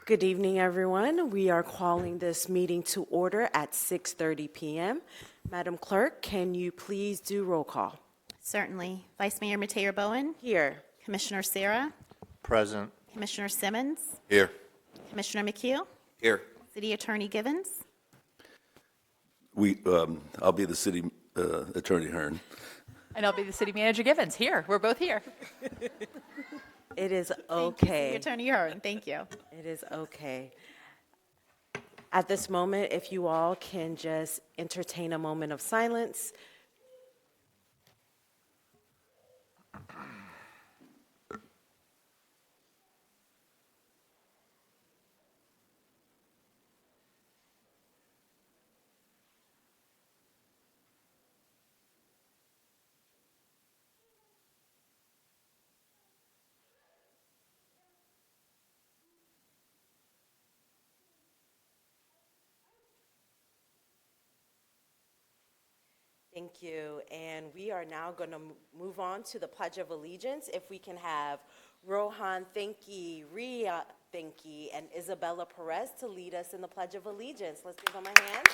Good evening, everyone. We are calling this meeting to order at 6:30 p.m. Madam Clerk, can you please do roll call? Certainly. Vice Mayor Mateo Bowen, Here. Commissioner Sarah, Present. Commissioner Simmons, Here. Commissioner McHugh, Here. City Attorney Givens. I'll be the city attorney, Hearn. And I'll be the city manager Givens. Here, we're both here. It is City okay. Attorney Hearn, thank you. It is okay. At this moment, if you all can just entertain a moment of silence. Thank you. And we are now going to move on to the Pledge of Allegiance. If we can have Rohan Thanki, Ria Thanki, and Isabella Perez to lead us in the Pledge of Allegiance. Let's give them a hand.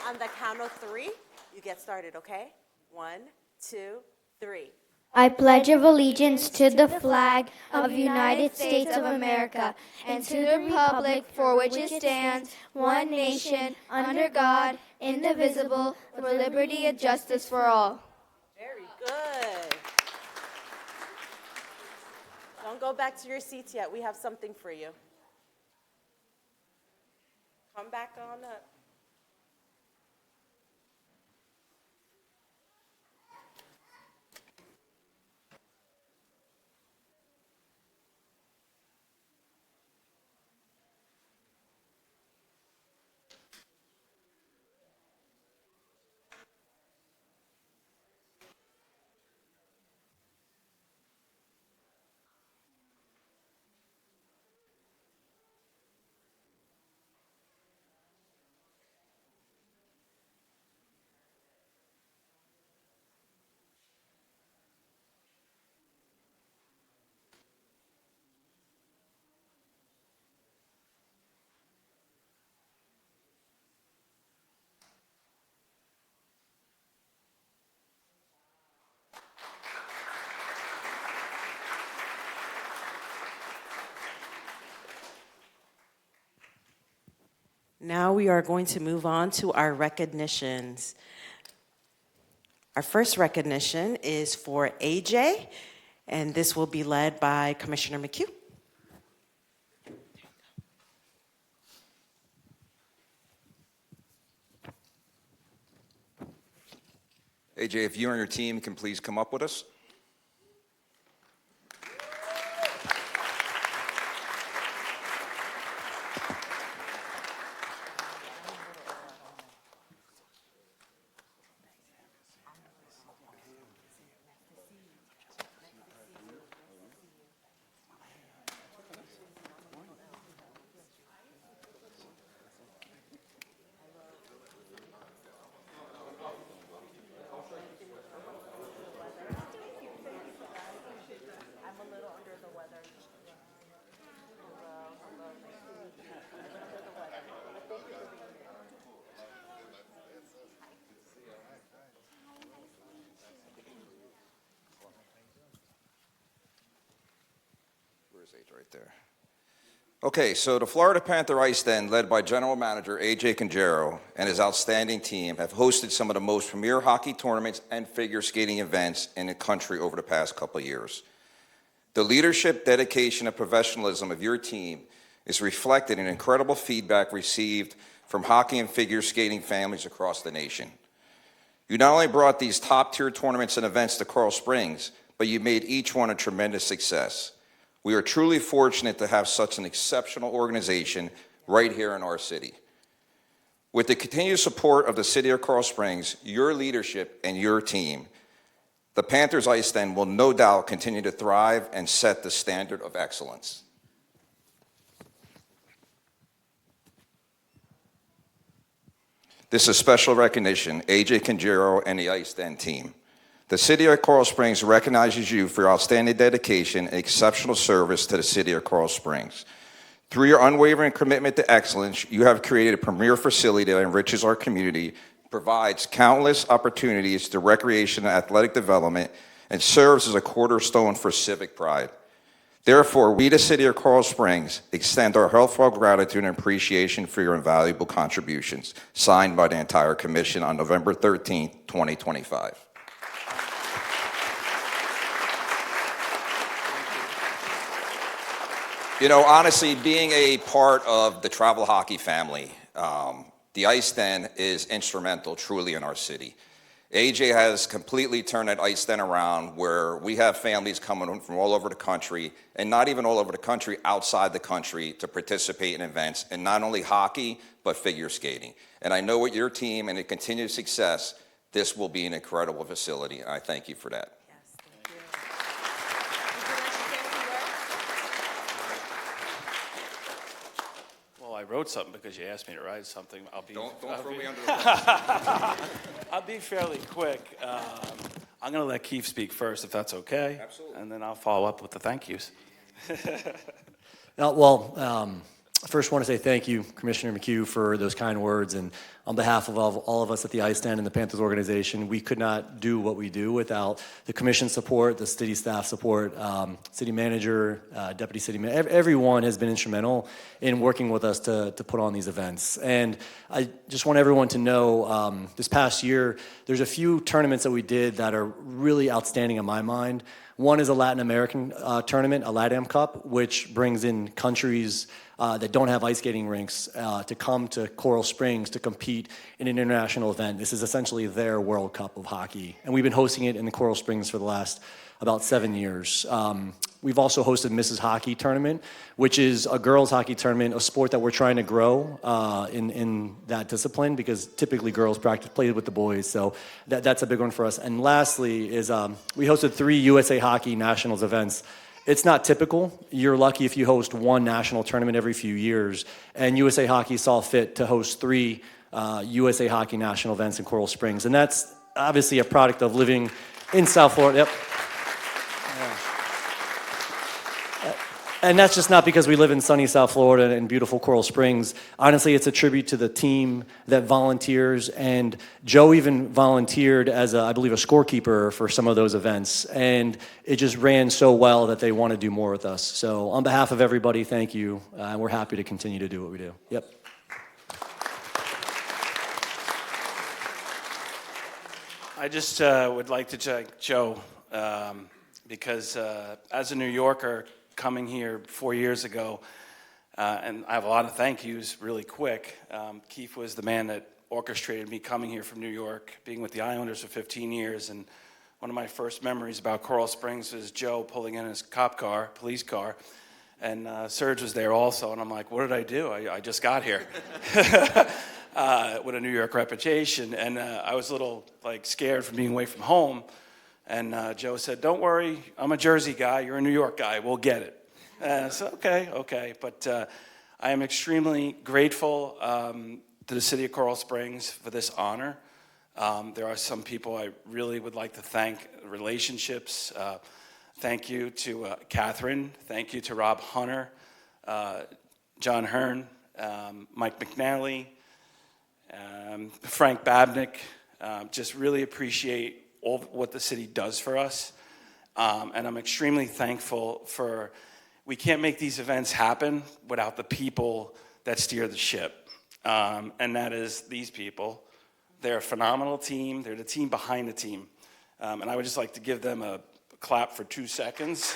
On the count of three, you get started, okay? 1, 2, 3. I pledge allegiance to the flag of the United States of America and to the republic for which it stands, one nation, under God, indivisible, with liberty and justice for all. Very good. Don't go back to your seats yet. We have something for you. Come back on up. Now we are going to move on to our recognitions. Our first recognition is for AJ, and this will be led by Commissioner McHugh. AJ, if you and your team can please come up with us. Right there. Okay, so the Florida Panther Ice Den, led by General Manager AJ Conjero and his outstanding team, have hosted some of the most premier hockey tournaments and figure skating events in the country over the past couple of years. The leadership, dedication, and professionalism of your team is reflected in incredible feedback received from hockey and figure skating families across the nation. You not only brought these top-tier tournaments and events to Coral Springs, but you made each one a tremendous success. We are truly fortunate to have such an exceptional organization right here in our city. With the continued support of the City of Coral Springs, your leadership, and your team, the Panthers Ice Den will no doubt continue to thrive and set the standard of excellence. This is special recognition, AJ Conjero and the Ice Den team. The City of Coral Springs recognizes you for your outstanding dedication and exceptional service to the City of Coral Springs. Through your unwavering commitment to excellence, you have created a premier facility that enriches our community, provides countless opportunities to recreation and athletic development, and serves as a cornerstone for civic pride. Therefore, we, the City of Coral Springs, extend our heartfelt gratitude and appreciation for your invaluable contributions. Signed by the entire Commission on November 13th, 2025. You know, honestly, being a part of the travel hockey family, the Ice Den is instrumental truly in our city. AJ has completely turned that Ice Den around where we have families coming from all over the country, and not even all over the country, outside the country, to participate in events, and not only hockey, but figure skating. And I know with your team and the continued success, this will be an incredible facility, and I thank you for that. Well, I wrote something because you asked me to write something. Don't throw me under the bus. I'll be fairly quick. I'm going to let Keith speak first, if that's okay. Absolutely. And then I'll follow up with the thank yous. First, I want to say thank you, Commissioner McHugh, for those kind words. And on behalf of all of us at the Ice Den and the Panthers organization, we could not do what we do without the Commission support, the city staff support, city manager, deputy city manager. Everyone has been instrumental in working with us to put on these events. And I just want everyone to know, this past year, there's a few tournaments that we did that are really outstanding in my mind. One is a Latin American tournament, a LATAM Cup, which brings in countries that don't have ice skating rinks to come to Coral Springs to compete in an international event. This is essentially their World Cup of hockey. And we've been hosting it in the Coral Springs for the last about 7 years. We've also hosted Mrs. Hockey Tournament, which is a girls' hockey tournament, a sport that we're trying to grow in that discipline, because typically girls play with the boys. So that's a big one for us. And lastly is we hosted 3 USA Hockey Nationals events. It's not typical. You're lucky if you host one national tournament every few years. And USA Hockey saw fit to host 3 USA Hockey national events in Coral Springs. And that's obviously a product of living in South Florida. Yep. And that's just not because we live in sunny South Florida and beautiful Coral Springs. Honestly, it's a tribute to the team that volunteers, and Joe even volunteered as, I believe, a scorekeeper for some of those events. And it just ran so well that they want to do more with us. So on behalf of everybody, thank you. We're happy to continue to do what we do. Yep. I just would like to thank Joe because as a New Yorker coming here 4 years ago, and I have a lot of thank yous really quick. Keith was the man that orchestrated me coming here from New York, being with the Islanders for 15 years, and one of my first memories about Coral Springs was Joe pulling in his police car, and Serge was there also, and I'm like, what did I do? I just got here. With a New York reputation, and I was a little scared from being away from home. And Joe said, "Don't worry, I'm a Jersey guy. You're a New York guy. We'll get it." So okay. But I am extremely grateful to the City of Coral Springs for this honor. There are some people I really would like to thank. Relationships. Thank you to Catherine. Thank you to Rob Hunter, John Hearn, Mike McNally. Frank Babnick, just really appreciate all what the city does for us. And I'm extremely thankful for, we can't make these events happen without the people that steer the ship. And that is these people. They're a phenomenal team. They're the team behind the team. And I would just like to give them a clap for 2 seconds.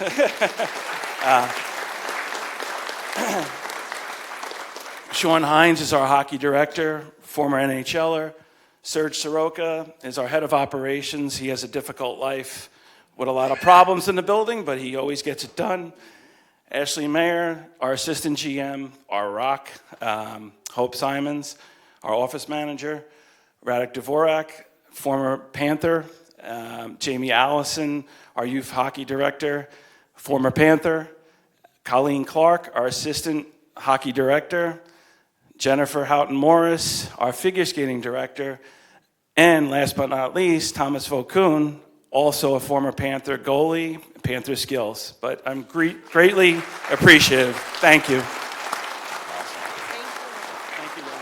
Sean Hines is our hockey director, former NHLer. Serge Soroka is our head of operations. He has a difficult life with a lot of problems in the building, but he always gets it done. Ashley Mayer, our assistant GM, our rock. Hope Simons, our office manager. Radek Dvorak, former Panther. Jamie Allison, our youth hockey director, former Panther. Colleen Clark, our assistant hockey director. Jennifer Houghton-Morris, our figure skating director, and last but not least, Thomas Vokoun, also a former Panther goalie, Panther skills. But I'm greatly appreciative. Thank you. Thank you, guys.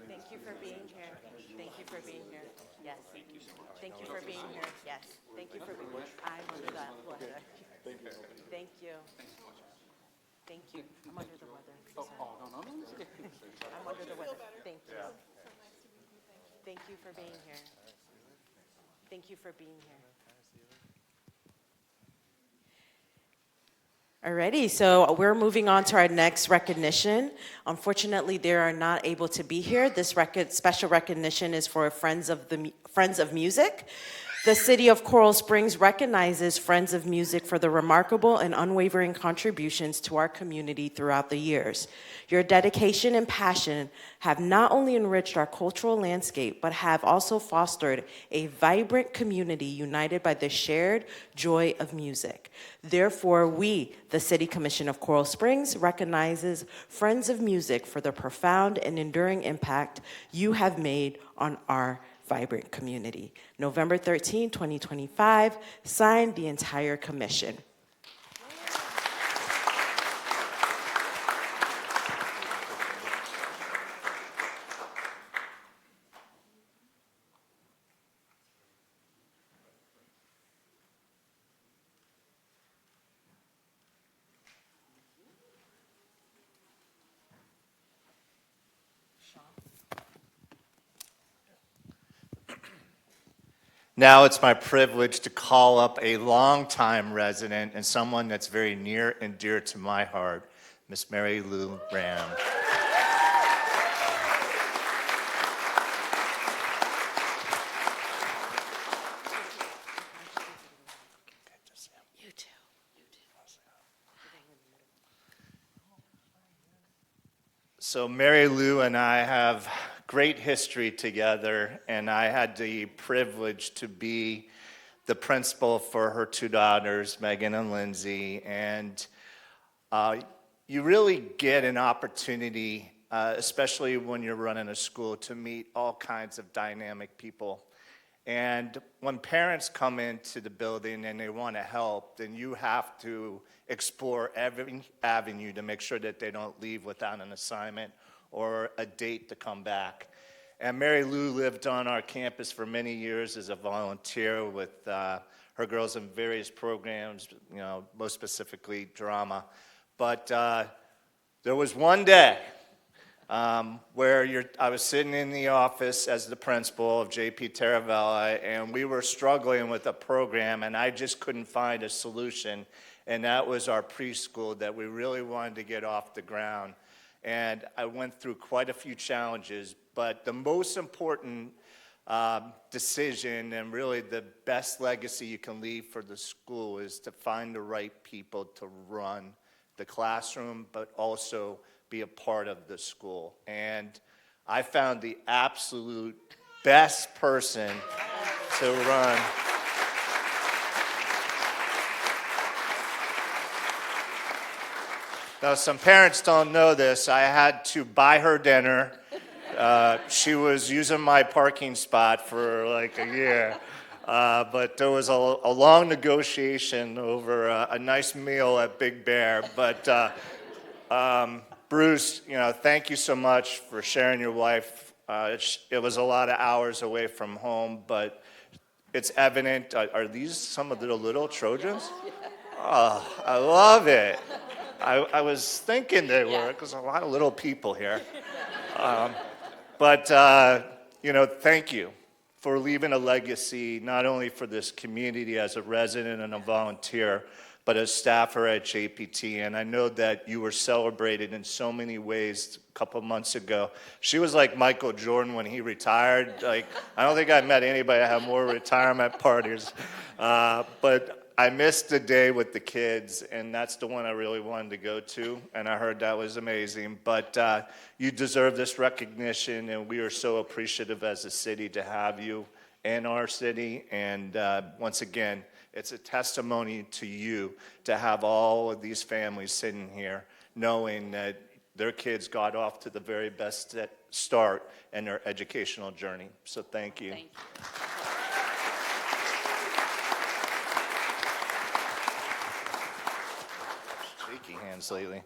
Thank you for being here. Thank you for being here. Yes. Thank you so much. Thank you for being here. Yes. Thank you for being here. I'm under that weather. Thank you. Thank you. Thank you. I'm under the weather. No. I'm under the weather. Thank you. Thank you for being here. Thank you for being here. Alrighty, so we're moving on to our next recognition. Unfortunately, they are not able to be here. This special recognition is for Friends of Music. The City of Coral Springs recognizes Friends of Music for the remarkable and unwavering contributions to our community throughout the years. Your dedication and passion have not only enriched our cultural landscape, but have also fostered a vibrant community united by the shared joy of music. Therefore, we, the City Commission of Coral Springs, recognizes Friends of Music for the profound and enduring impact you have made on our vibrant community. November 13, 2025, signed the entire commission. Now it's my privilege to call up a longtime resident and someone that's very near and dear to my heart, Miss Mary Lou Ram. You too. So Mary Lou and I have great history together, and I had the privilege to be the principal for her two daughters, Megan and Lindsay, and you really get an opportunity, especially when you're running a school, to meet all kinds of dynamic people. And when parents come into the building and they want to help, then you have to explore every avenue to make sure that they don't leave without an assignment or a date to come back. And Mary Lou lived on our campus for many years as a volunteer with her girls in various programs, you know, most specifically drama. But there was one day where I was sitting in the office as the principal of JP Taravella, and we were struggling with a program, and I just couldn't find a solution. And that was our preschool that we really wanted to get off the ground. And I went through quite a few challenges, but the most important decision and really the best legacy you can leave for the school is to find the right people to run the classroom, but also be a part of the school. And I found the absolute best person to run. Now, some parents don't know this. I had to buy her dinner. She was using my parking spot for like a year. But there was a long negotiation over a nice meal at Big Bear. But Bruce, you know, thank you so much for sharing your life It was a lot of hours away from home, but it's evident. Are these some of the little Trojans? Oh, I love it. I was thinking they were, because a lot of little people here. But thank you for leaving a legacy, not only for this community as a resident and a volunteer, but as staffer at JPT. And I know that you were celebrated in so many ways a couple months ago. She was like Michael Jordan when he retired. Like, I don't think I met anybody that had more retirement parties. But I missed the day with the kids, and that's the one I really wanted to go to, and I heard that was amazing. But you deserve this recognition, and we are so appreciative as a city to have you in our city. And once again, it's a testimony to you to have all of these families sitting here knowing that their kids got off to the very best start in their educational journey. So thank you. Thank you. Shaky hands lately.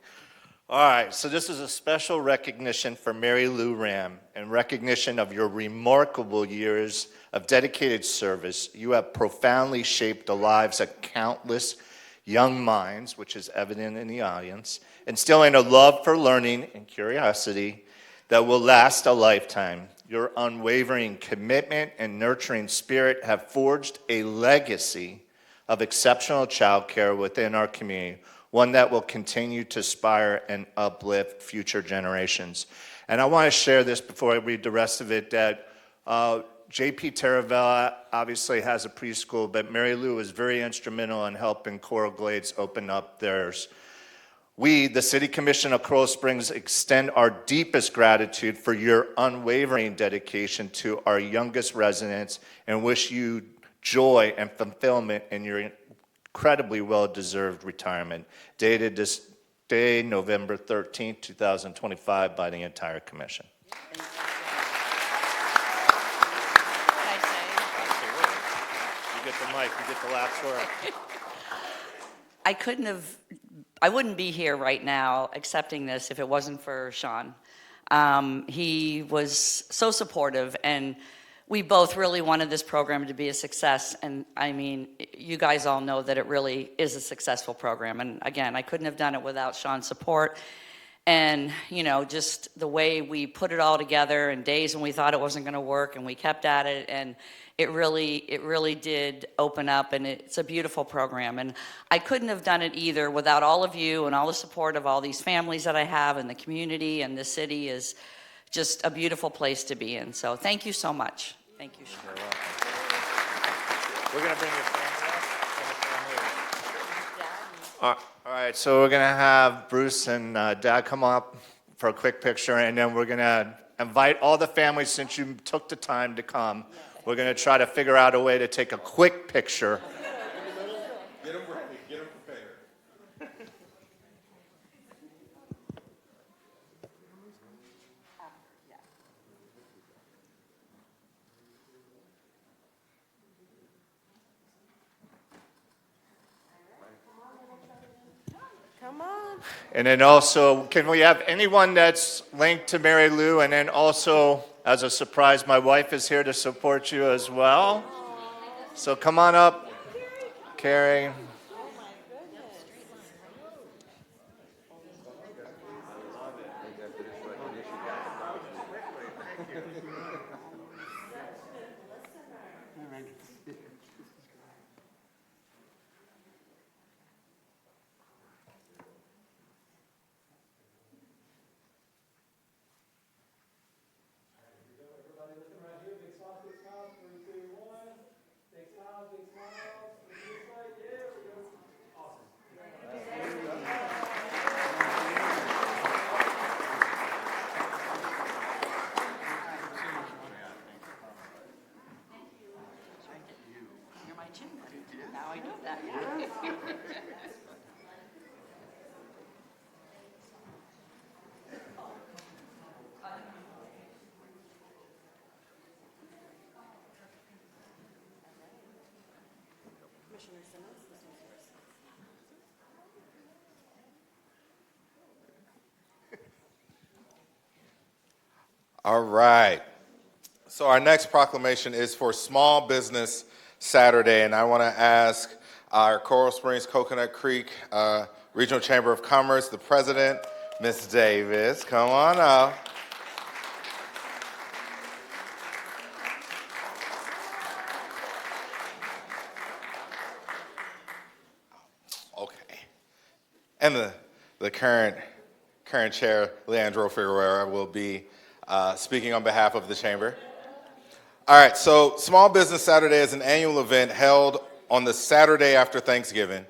All right, so this is a special recognition for Mary Lou Ram in recognition of your remarkable years of dedicated service. You have profoundly shaped the lives of countless young minds, which is evident in the audience, instilling a love for learning and curiosity that will last a lifetime. Your unwavering commitment and nurturing spirit have forged a legacy of exceptional childcare within our community, one that will continue to inspire and uplift future generations. And I want to share this before I read the rest of it, that JP Taravella obviously has a preschool, but Mary Lou was very instrumental in helping Coral Glades open up theirs. We, the City Commission of Coral Springs, extend our deepest gratitude for your unwavering dedication to our youngest residents and wish you joy and fulfillment in your incredibly well-deserved retirement, dated this day, November 13th, 2025, by the entire commission. Can I say? You get the mic, you get the last word. I wouldn't be here right now accepting this if it wasn't for Sean. He was so supportive, and we both really wanted this program to be a success. And I mean, you guys all know that it really is a successful program. And again, I couldn't have done it without Sean's support. And, just the way we put it all together in days when we thought it wasn't going to work, and we kept at it, and it really did open up, and it's a beautiful program. And I couldn't have done it either without all of you and all the support of all these families that I have, and the community, and the city is just a beautiful place to be in. So thank you so much. Thank you, Sean. We're going to bring your family up. All right, so we're going to have Bruce and Dad come up for a quick picture, and then we're going to invite all the families, since you took the time to come. We're going to try to figure out a way to take a quick picture. Get them ready, get them prepared. Come on. And then also, can we have anyone that's linked to Mary Lou? And then also, as a surprise, my wife is here to support you as well. So come on up, Carrie. You're my gym buddy. Now I know that, yeah. All right. So our next proclamation is for Small Business Saturday, and I want to ask our Coral Springs Coconut Creek Regional Chamber of Commerce, the president, Ms. Davis, come on up. Okay. And the current chair, Leandro Figueroa, will be speaking on behalf of the chamber. All right, so Small Business Saturday is an annual event held on the Saturday after Thanksgiving,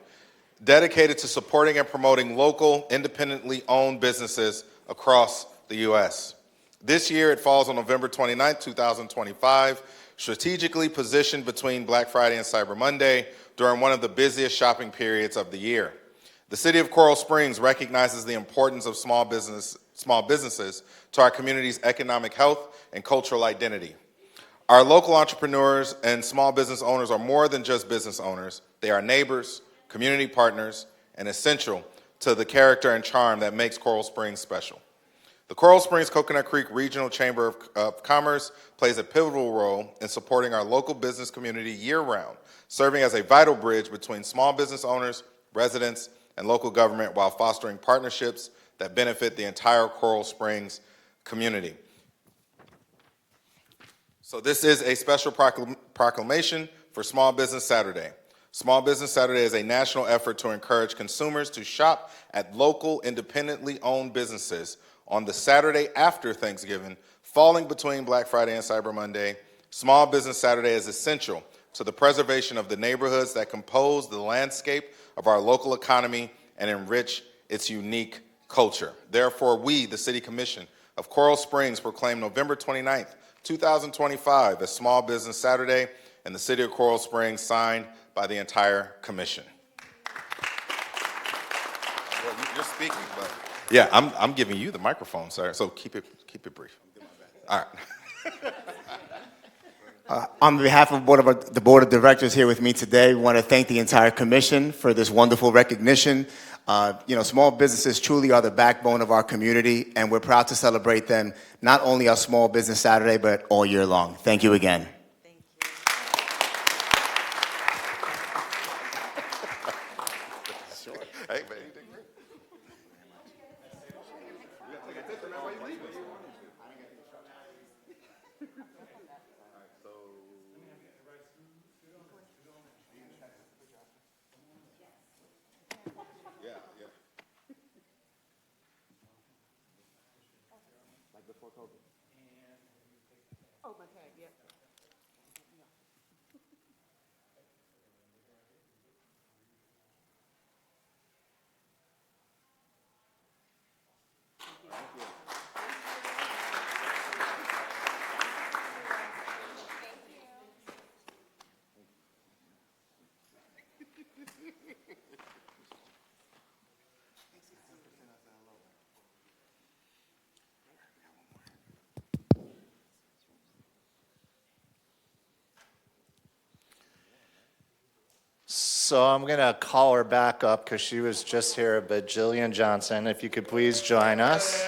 dedicated to supporting and promoting local, independently owned businesses across the U.S. This year, it falls on November 29, 2025, strategically positioned between Black Friday and Cyber Monday during one of the busiest shopping periods of the year. The City of Coral Springs recognizes the importance of small businesses to our community's economic health and cultural identity. Our local entrepreneurs and small business owners are more than just business owners. They are neighbors, community partners, and essential to the character and charm that makes Coral Springs special. The Coral Springs Coconut Creek Regional Chamber of Commerce plays a pivotal role in supporting our local business community year-round, serving as a vital bridge between small business owners, residents, and local government while fostering partnerships that benefit the entire Coral Springs community. So this is a special proclamation for Small Business Saturday. Small Business Saturday is a national effort to encourage consumers to shop at local, independently owned businesses on the Saturday after Thanksgiving, falling between Black Friday and Cyber Monday. Small Business Saturday is essential to the preservation of the neighborhoods that compose the landscape of our local economy and enrich its unique culture. Therefore, we, the City Commission of Coral Springs, proclaim November 29th, 2025 as Small Business Saturday in the City of Coral Springs, signed by the entire commission. Well, you're speaking, but yeah, I'm giving you the microphone, sir. So keep it brief. All right. On behalf of the Board of Directors here with me today, we want to thank the entire commission for this wonderful recognition. Small businesses truly are the backbone of our community, and we're proud to celebrate them not only on Small Business Saturday, but all year long. Thank you again. Hey, man, you did great. So I'm going to call her back up because she was just here, but Jillian Johnson, if you could please join us.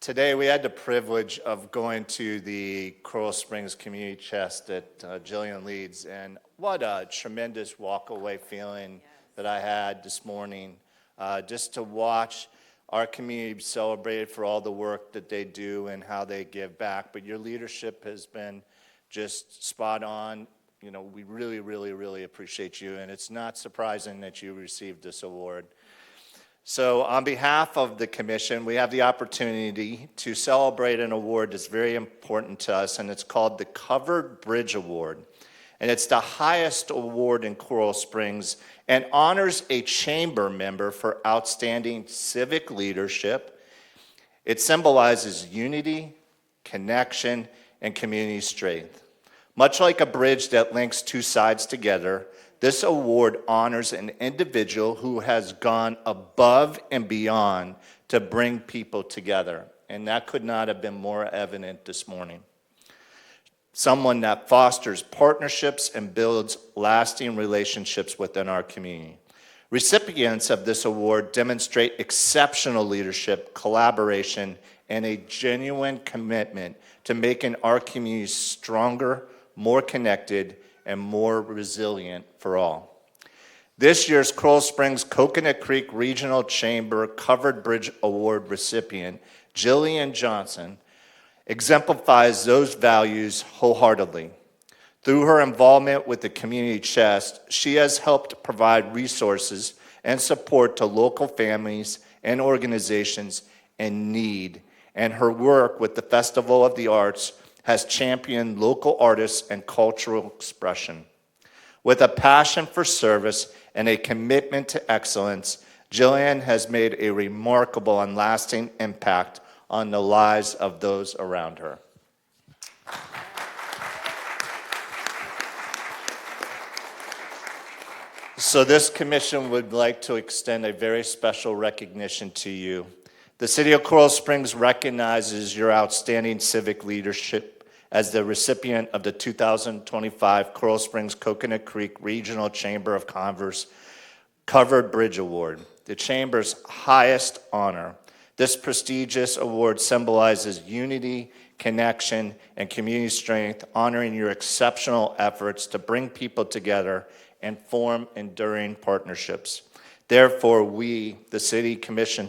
Today we had the privilege of going to the Coral Springs Community Chest that Jillian leads, and what a tremendous walk-away feeling that I had this morning, just to watch our community be celebrated for all the work that they do and how they give back. But your leadership has been just spot on. We really, really, really appreciate you, and it's not surprising that you received this award. So on behalf of the commission, we have the opportunity to celebrate an award that's very important to us, and it's called the Covered Bridge Award. And it's the highest award in Coral Springs and honors a chamber member for outstanding civic leadership. It symbolizes unity, connection, and community strength. Much like a bridge that links two sides together, this award honors an individual who has gone above and beyond to bring people together. And that could not have been more evident this morning. someone that fosters partnerships and builds lasting relationships within our community. Recipients of this award demonstrate exceptional leadership, collaboration, and a genuine commitment to making our community stronger, more connected, and more resilient for all. This year's Coral Springs Coconut Creek Regional Chamber Covered Bridge Award recipient, Jillian Johnson, exemplifies those values wholeheartedly. Through her involvement with the Community Chest, she has helped provide resources and support to local families and organizations in need, and her work with the Festival of the Arts has championed local artists and cultural expression. With a passion for service and a commitment to excellence, Jillian has made a remarkable and lasting impact on the lives of those around her. So this commission would like to extend a very special recognition to you. The City of Coral Springs recognizes your outstanding civic leadership as the recipient of the 2025 Coral Springs Coconut Creek Regional Chamber of Commerce Covered Bridge Award, the Chamber's highest honor. This prestigious award symbolizes unity, connection, and community strength, honoring your exceptional efforts to bring people together and form enduring partnerships. Therefore, we, the City Commission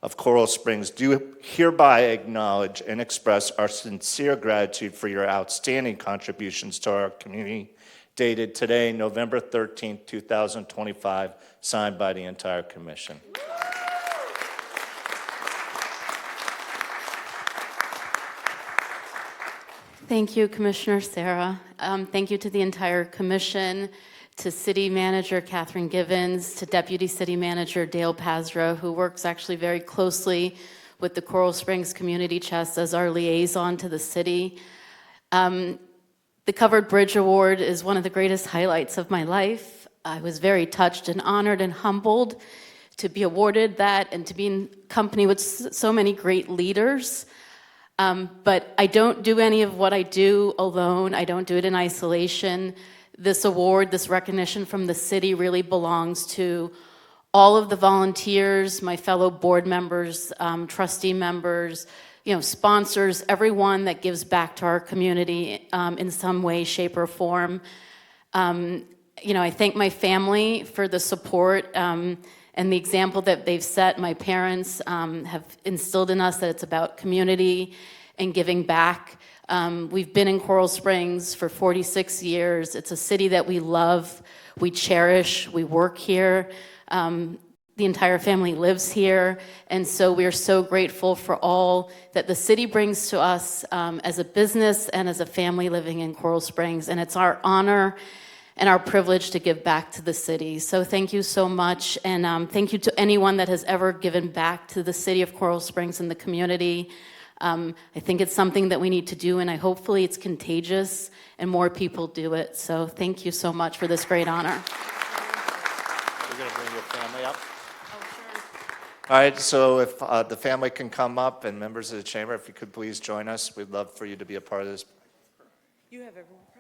of Coral Springs, do hereby acknowledge and express our sincere gratitude for your outstanding contributions to our community, dated today, November 13th, 2025, signed by the entire commission. Thank you, Commissioner Sarah. Thank you to the entire commission, to City Manager Catherine Givens, to Deputy City Manager Dale Pazra, who works actually very closely with the Coral Springs Community Chest as our liaison to the city. The Covered Bridge Award is one of the greatest highlights of my life. I was very touched and honored and humbled to be awarded that and to be in company with so many great leaders. But I don't do any of what I do alone. I don't do it in isolation. This award, this recognition from the city really belongs to all of the volunteers, my fellow board members, trustee members, sponsors, everyone that gives back to our community in some way, shape, or form. I thank my family for the support and the example that they've set. My parents have instilled in us that it's about community and giving back. We've been in Coral Springs for 46 years. It's a city that we love, we cherish, we work here. The entire family lives here, and so we are so grateful for all that the city brings to us as a business and as a family living in Coral Springs, and it's our honor and our privilege to give back to the city. So thank you so much, and thank you to anyone that has ever given back to the city of Coral Springs and the community. I think it's something that we need to do, and hopefully it's contagious and more people do it. So thank you so much for this great honor. We're going to bring your family up. All right, so if the family can come up and members of the chamber, if you could please join us, we'd love for you to be a part of this. You have everyone crying.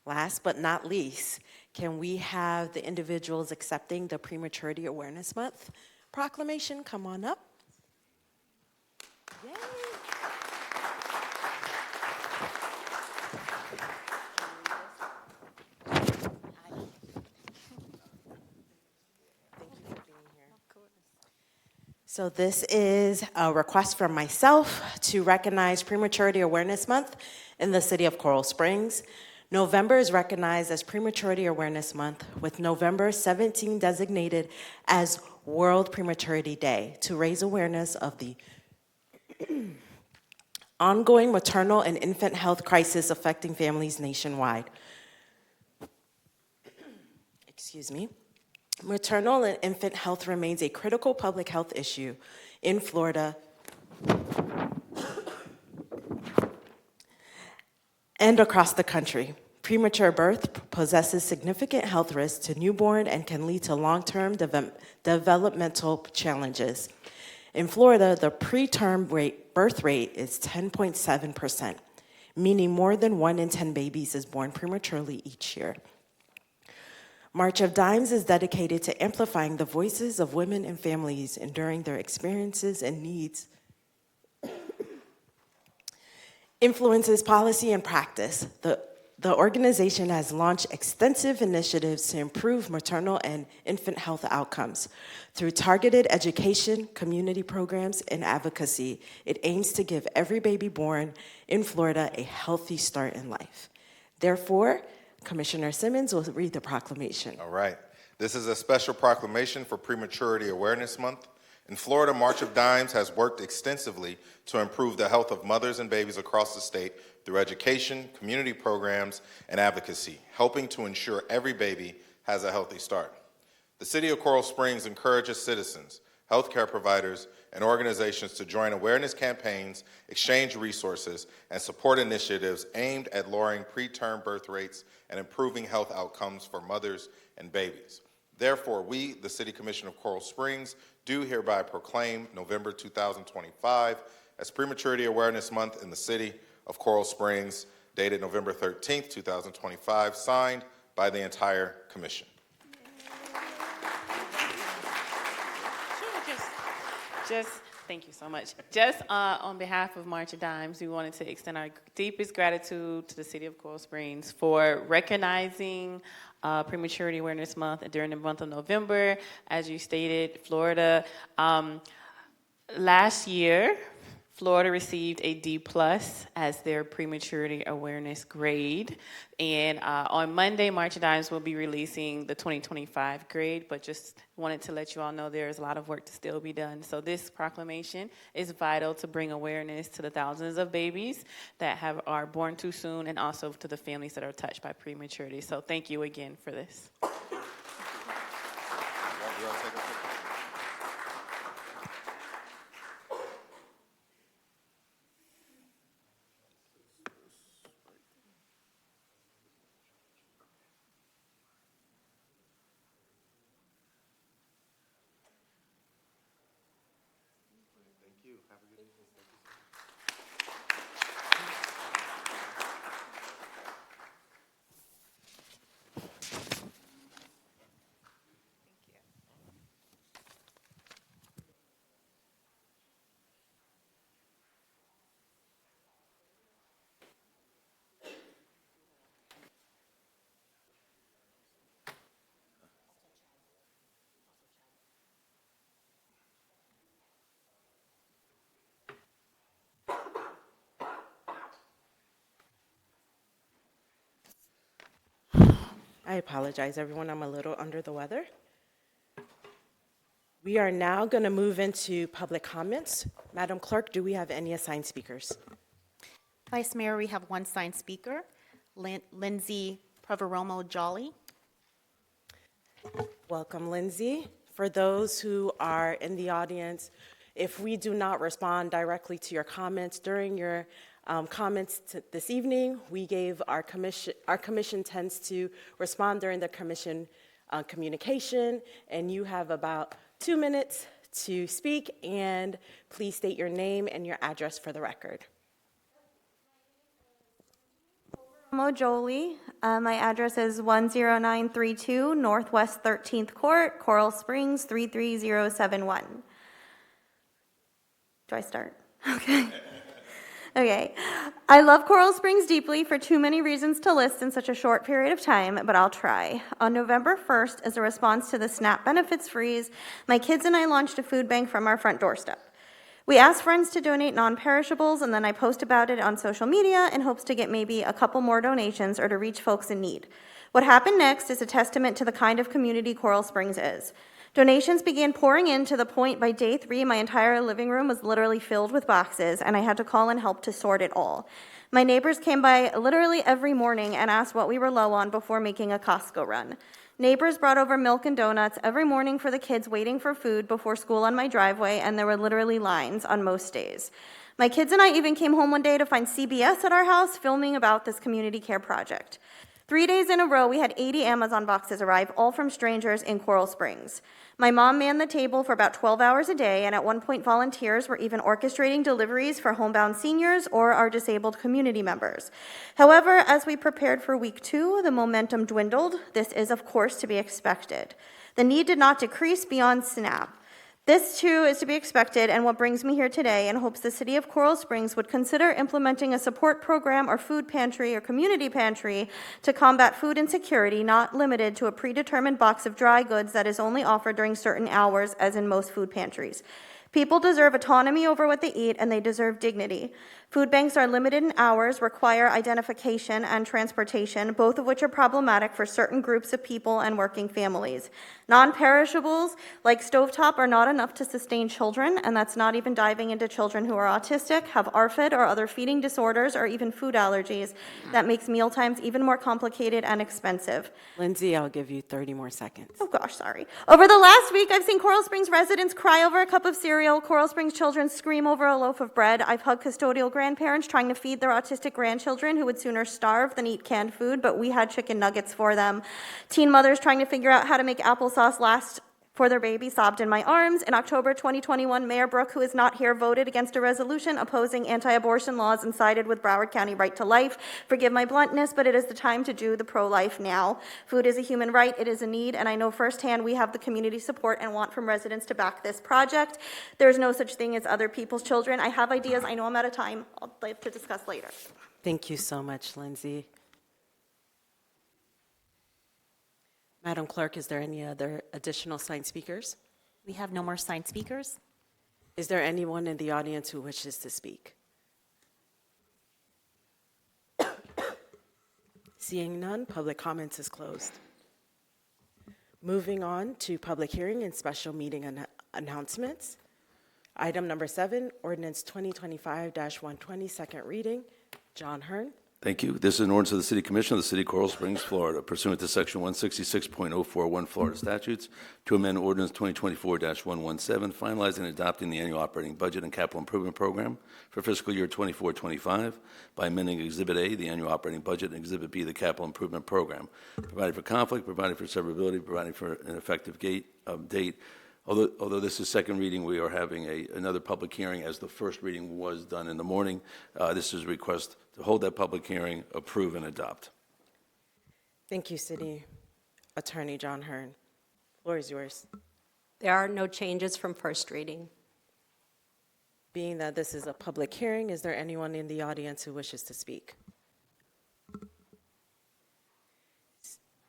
Last but not least, can we have the individuals accepting the Prematurity Awareness Month proclamation come on up? Yay. So this is a request from myself to recognize Prematurity Awareness Month in the city of Coral Springs. November is recognized as Prematurity Awareness Month, with November 17 designated as World Prematurity Day to raise awareness of the ongoing maternal and infant health crisis affecting families nationwide. Excuse me. Maternal and infant health remains a critical public health issue in Florida and across the country. Premature birth possesses significant health risks to newborn and can lead to long-term developmental challenges. In Florida, the preterm birth rate is 10.7%, meaning more than 1 in 10 babies is born prematurely each year. March of Dimes is dedicated to amplifying the voices of women and families enduring their experiences and needs. Influences policy and practice. The organization has launched extensive initiatives to improve maternal and infant health outcomes. Through targeted education, community programs, and advocacy, it aims to give every baby born in Florida a healthy start in life. Therefore, Commissioner Simmons will read the proclamation. All right. This is a special proclamation for Prematurity Awareness Month. In Florida, March of Dimes has worked extensively to improve the health of mothers and babies across the state through education, community programs, and advocacy, helping to ensure every baby has a healthy start. The City of Coral Springs encourages citizens, healthcare providers, and organizations to join awareness campaigns, exchange resources, and support initiatives aimed at lowering preterm birth rates and improving health outcomes for mothers and babies. Therefore, we, the City Commission of Coral Springs, do hereby proclaim November 2025 as Prematurity Awareness Month in the City of Coral Springs, dated November 13th, 2025, signed by the entire Commission. Thank you so much. Just on behalf of March of Dimes, we wanted to extend our deepest gratitude to the City of Coral Springs for recognizing Prematurity Awareness Month during the month of November. As you stated, Florida, last year, Florida received a D+ as their prematurity awareness grade. And on Monday, March of Dimes will be releasing the 2025 grade, but just wanted to let you all know there's a lot of work to still be done. So this proclamation is vital to bring awareness to the thousands of babies that are born too soon, and also to the families that are touched by prematurity. So thank you again for this. I apologize, everyone. I'm a little under the weather. We are now going to move into public comments. Madam Clerk, do we have any assigned speakers? Vice Mayor, we have one signed speaker, Lindsay Proveromo Jolly. Welcome, Lindsay. For those who are in the audience, if we do not respond directly to your comments during your comments this evening, we gave our commission tends to respond during the commission communication, and you have about 2 minutes to speak, and please state your name and your address for the record. Jolie. My address is 10932 Northwest 13th Court, Coral Springs 33071. Do I start? Okay. Okay. I love Coral Springs deeply for too many reasons to list in such a short period of time, but I'll try. On November 1st, as a response to the SNAP benefits freeze, my kids and I launched a food bank from our front doorstep. We asked friends to donate non-perishables, and then I post about it on social media in hopes to get maybe a couple more donations or to reach folks in need. What happened next is a testament to the kind of community Coral Springs is. Donations began pouring in to the point by day 3, my entire living room was literally filled with boxes, and I had to call in help to sort it all. My neighbors came by literally every morning and asked what we were low on before making a Costco run. Neighbors brought over milk and donuts every morning for the kids waiting for food before school on my driveway, and there were literally lines on most days. My kids and I even came home one day to find CBS at our house filming about this community care project. 3 days in a row, we had 80 Amazon boxes arrive, all from strangers in Coral Springs. My mom manned the table for about 12 hours a day, and at one point volunteers were even orchestrating deliveries for homebound seniors or our disabled community members. However, as we prepared for week 2, the momentum dwindled. This is, of course, to be expected. The need did not decrease beyond SNAP. This, too, is to be expected, and what brings me here today in hopes the City of Coral Springs would consider implementing a support program or food pantry or community pantry to combat food insecurity, not limited to a predetermined box of dry goods that is only offered during certain hours, as in most food pantries. People deserve autonomy over what they eat, and they deserve dignity. Food banks are limited in hours, require identification and transportation, both of which are problematic for certain groups of people and working families. Non-perishables, like stovetop, are not enough to sustain children, and that's not even diving into children who are autistic, have ARFID or other feeding disorders, or even food allergies. That makes mealtimes even more complicated and expensive. Lindsay, I'll give you 30 more seconds. Oh gosh, sorry. Over the last week, I've seen Coral Springs residents cry over a cup of cereal, Coral Springs children scream over a loaf of bread. I've hugged custodial grandparents trying to feed their autistic grandchildren who would sooner starve than eat canned food, but we had chicken nuggets for them. Teen mothers trying to figure out how to make applesauce last for their baby sobbed in my arms. In October 2021, Mayor Brooke, who is not here, voted against a resolution opposing anti-abortion laws and sided with Broward County Right to Life. Forgive my bluntness, but it is the time to do the pro-life now. Food is a human right, it is a need, and I know firsthand we have the community support and want from residents to back this project. There's no such thing as other people's children. I have ideas, I know I'm out of time. I'll like to discuss later. Thank you so much, Lindsay. Madam Clerk, is there any other additional signed speakers? We have no more signed speakers. Is there anyone in the audience who wishes to speak? Seeing none, public comments is closed. Moving on to public hearing and special meeting announcements. Item number 7, ordinance 2025-120, second reading. John Hearn. Thank you. This is an ordinance of the City Commission of the City of Coral Springs, Florida, pursuant to Section 166.041 Florida statutes, to amend Ordinance 2024-117, finalizing and adopting the annual operating budget and capital improvement program for fiscal year 24-25 by amending Exhibit A, the annual operating budget, and Exhibit B, the capital improvement program, providing for conflict, providing for severability, providing for an effective date. Although this is second reading, we are having another public hearing, as the first reading was done in the morning. This is a request to hold that public hearing, approve, and adopt. Thank you, City Attorney John Hearn. Floor is yours. There are no changes from first reading. Being that this is a public hearing, is there anyone in the audience who wishes to speak?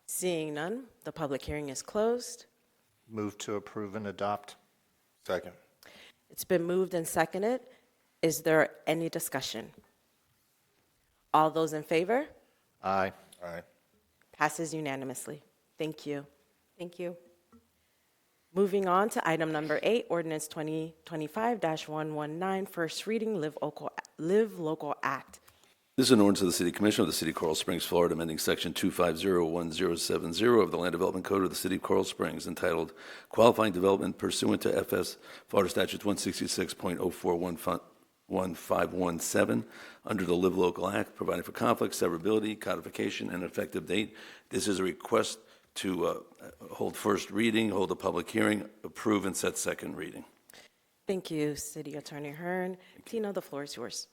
Seeing none, the public hearing is closed. Move to approve and adopt. Second. It's been moved and seconded. Is there any discussion? All those in favor? Aye. Aye. Passes unanimously. Thank you. Thank you. Moving on to item number 8, ordinance 2025-119, first reading, Live Local Act. This is an ordinance of the City Commission of the City of Coral Springs, Florida, amending Section 2501070 of the Land Development Code of the City of Coral Springs, entitled Qualifying Development Pursuant to FS Florida Statute 166.041517, under the Live Local Act, providing for conflict, severability, codification, and effective date. This is a request to hold first reading, hold a public hearing, approve, and set second reading. Thank you, City Attorney Hearn. Tina, the floor is yours.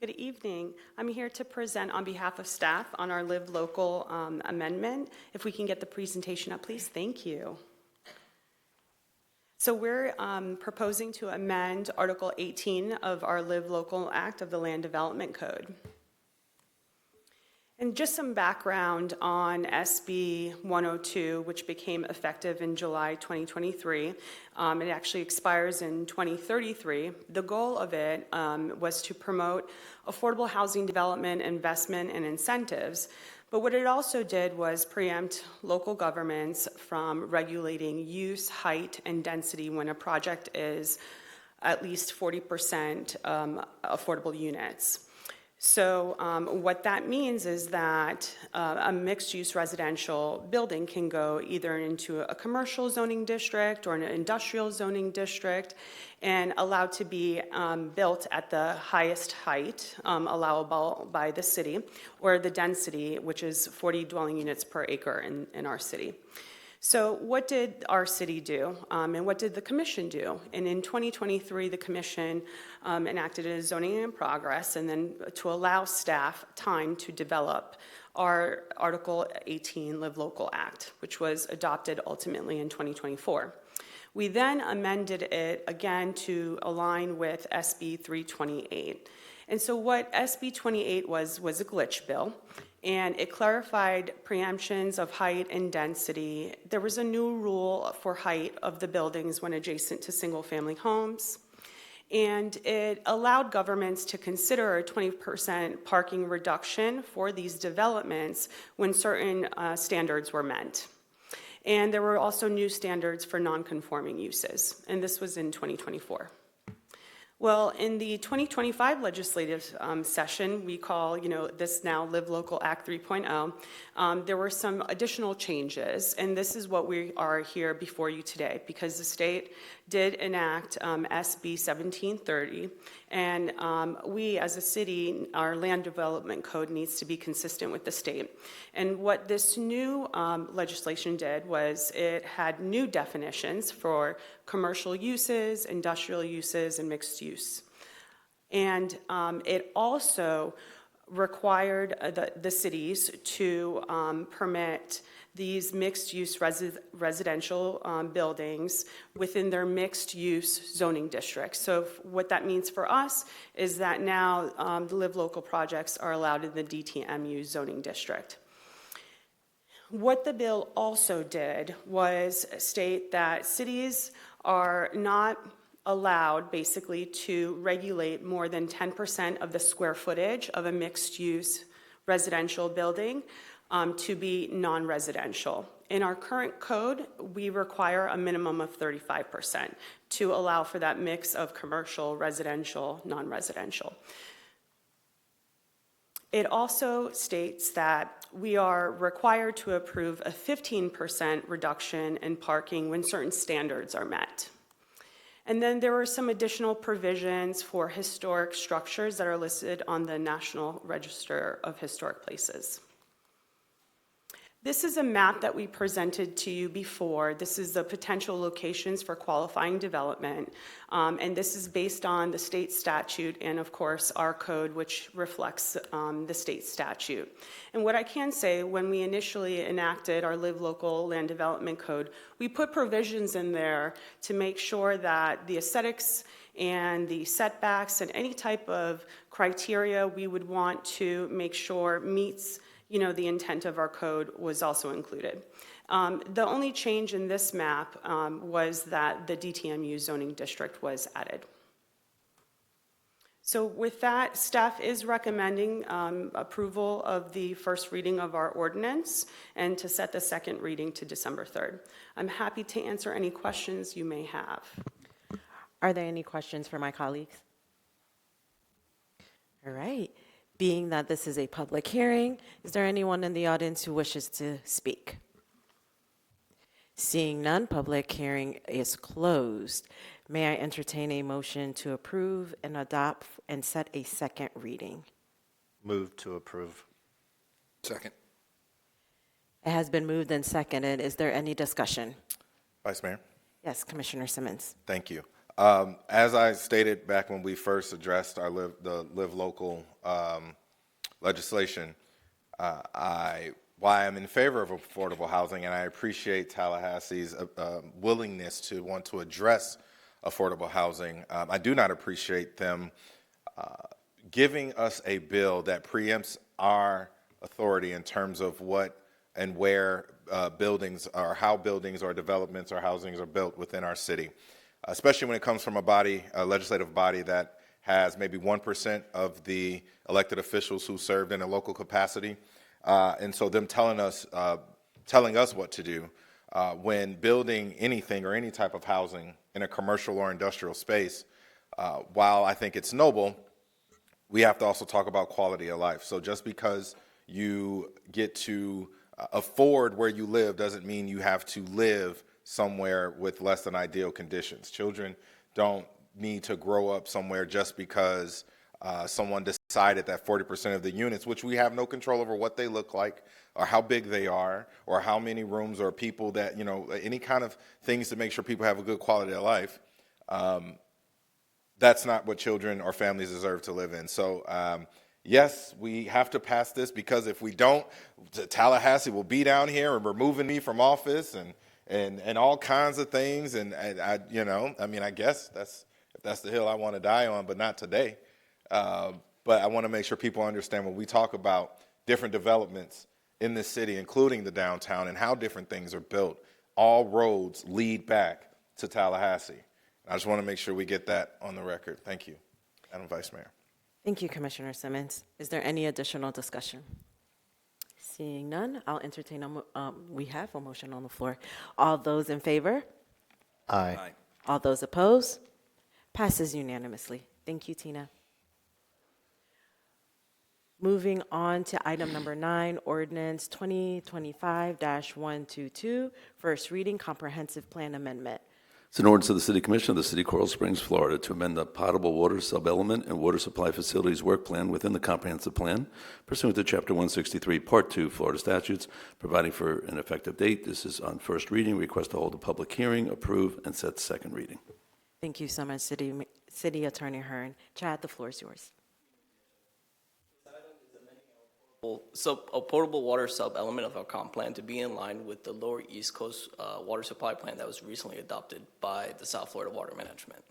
Good evening. I'm here to present on behalf of staff on our Live Local amendment. If we can get the presentation up, please. Thank you. So we're proposing to amend Article 18 of our Live Local Act of the Land Development Code. And just some background on SB 102, which became effective in July 2023. It actually expires in 2033. The goal of it was to promote affordable housing development, investment, and incentives. But what it also did was preempt local governments from regulating use, height, and density when a project is at least 40% affordable units. So what that means is that a mixed-use residential building can go either into a commercial zoning district or an industrial zoning district and allowed to be built at the highest height allowable by the city, or the density, which is 40 dwelling units per acre in our city. So what did our city do, and what did the commission do? And in 2023, the commission enacted a zoning in progress, and then to allow staff time to develop our Article 18 Live Local Act, which was adopted ultimately in 2024. We then amended it again to align with SB 328. And so what SB 28 was a glitch bill. And it clarified preemptions of height and density. There was a new rule for height of the buildings when adjacent to single-family homes. And it allowed governments to consider a 20% parking reduction for these developments when certain standards were met. And there were also new standards for non-conforming uses, and this was in 2024. Well, in the 2025 legislative session, we call, this now Live Local Act 3.0, there were some additional changes, and this is what we are here before you today, because the state did enact SB 1730, and we as a city, our land development code needs to be consistent with the state. And what this new legislation did was it had new definitions for commercial uses, industrial uses, and mixed use. And it also required the cities to permit these mixed-use residential buildings within their mixed-use zoning districts. So what that means for us is that now the Live Local projects are allowed in the DTMU zoning district. What the bill also did was state that cities are not allowed basically to regulate more than 10% of the square footage of a mixed-use residential building to be non-residential. In our current code, we require a minimum of 35% to allow for that mix of commercial, residential, non-residential. It also states that we are required to approve a 15% reduction in parking when certain standards are met. And then there were some additional provisions for historic structures that are listed on the National Register of Historic Places. This is a map that we presented to you before. This is the potential locations for qualifying development. And this is based on the state statute and, of course, our code, which reflects the state statute. And what I can say, when we initially enacted our Live Local Land Development Code, we put provisions in there to make sure that the aesthetics and the setbacks and any type of criteria we would want to make sure meets the intent of our code was also included. The only change in this map was that the DTMU zoning district was added. So with that, staff is recommending approval of the first reading of our ordinance and to set the second reading to December 3rd. I'm happy to answer any questions you may have. Are there any questions for my colleagues? All right. Being that this is a public hearing, is there anyone in the audience who wishes to speak? Seeing none, public hearing is closed. May I entertain a motion to approve and adopt and set a second reading? Move to approve. Second. It has been moved and seconded. Is there any discussion? Vice Mayor. Yes, Commissioner Simmons. Thank you. As I stated back when we first addressed our the Live Local legislation, why I'm in favor of affordable housing, and I appreciate Tallahassee's willingness to want to address affordable housing. I do not appreciate them giving us a bill that preempts our authority in terms of what and where buildings or how buildings or developments or housings are built within our city, especially when it comes from a legislative body that has maybe 1% of the elected officials who served in a local capacity. And so them telling us what to do when building anything or any type of housing in a commercial or industrial space, while I think it's noble, we have to also talk about quality of life. So just because you get to afford where you live doesn't mean you have to live somewhere with less than ideal conditions. Children don't need to grow up somewhere just because someone decided that 40% of the units, which we have no control over what they look like or how big they are or how many rooms or people that, any kind of things to make sure people have a good quality of life, that's not what children or families deserve to live in. So yes, we have to pass this, because if we don't, Tallahassee will be down here and removing me from office and all kinds of things. And I guess that's the hill I want to die on, but not today. But I want to make sure people understand when we talk about different developments in this city, including the downtown, and how different things are built, all roads lead back to Tallahassee. I just want to make sure we get that on the record. Thank you, Madam Vice Mayor. Thank you, Commissioner Simmons. Is there any additional discussion? Seeing none, I'll entertain we have a motion on the floor. All those in favor? Aye. All those opposed? Passes unanimously. Thank you, Tina. Moving on to item number 9, ordinance 2025-122, first reading, comprehensive plan amendment. It's an ordinance of the City Commission of the City of Coral Springs, Florida, to amend the potable water sub-element and water supply facilities work plan within the comprehensive plan pursuant to Chapter 163, Part 2, Florida statutes, providing for an effective date. This is on first reading. Request to hold a public hearing, approve, and set second reading. Thank you so much, City Attorney Hearn. Chad, the floor is yours. A potable water sub-element of our comp plan to be in line with the Lower East Coast water supply plan that was recently adopted by the South Florida Water Management.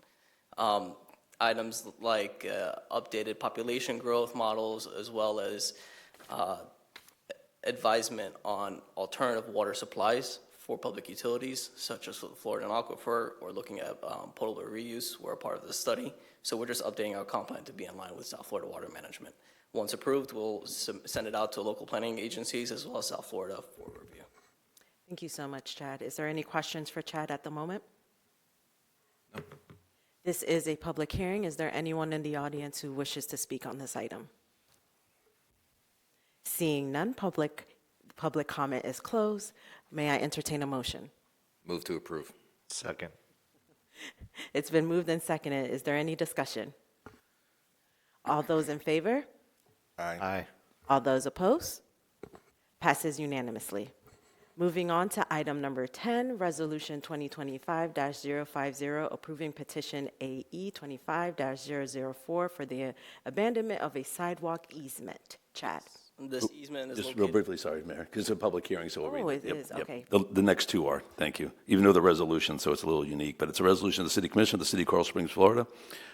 Items like updated population growth models, as well as advisement on alternative water supplies for public utilities, such as the Florida Aquifer, or looking at potable reuse were a part of the study. So we're just updating our comp plan to be in line with South Florida Water Management. Once approved, we'll send it out to local planning agencies as well as South Florida for review. Thank you so much, Chad. Is there any questions for Chad at the moment? No. This is a public hearing. Is there anyone in the audience who wishes to speak on this item? Seeing none, public comment is closed. May I entertain a motion? Move to approve. Second. It's been moved and seconded. Is there any discussion? All those in favor? Aye. All those opposed? Passes unanimously. Moving on to item number 10, Resolution 2025-050, approving petition AE 25-004 for the abandonment of a sidewalk easement. Chad. This easement is Just located... real briefly, sorry, Mayor, because it's a public hearing, so we'll read it. It is, okay. The next two are, thank you. Even though the resolution, so it's a little unique, but it's a resolution of the City Commission of the City of Coral Springs, Florida,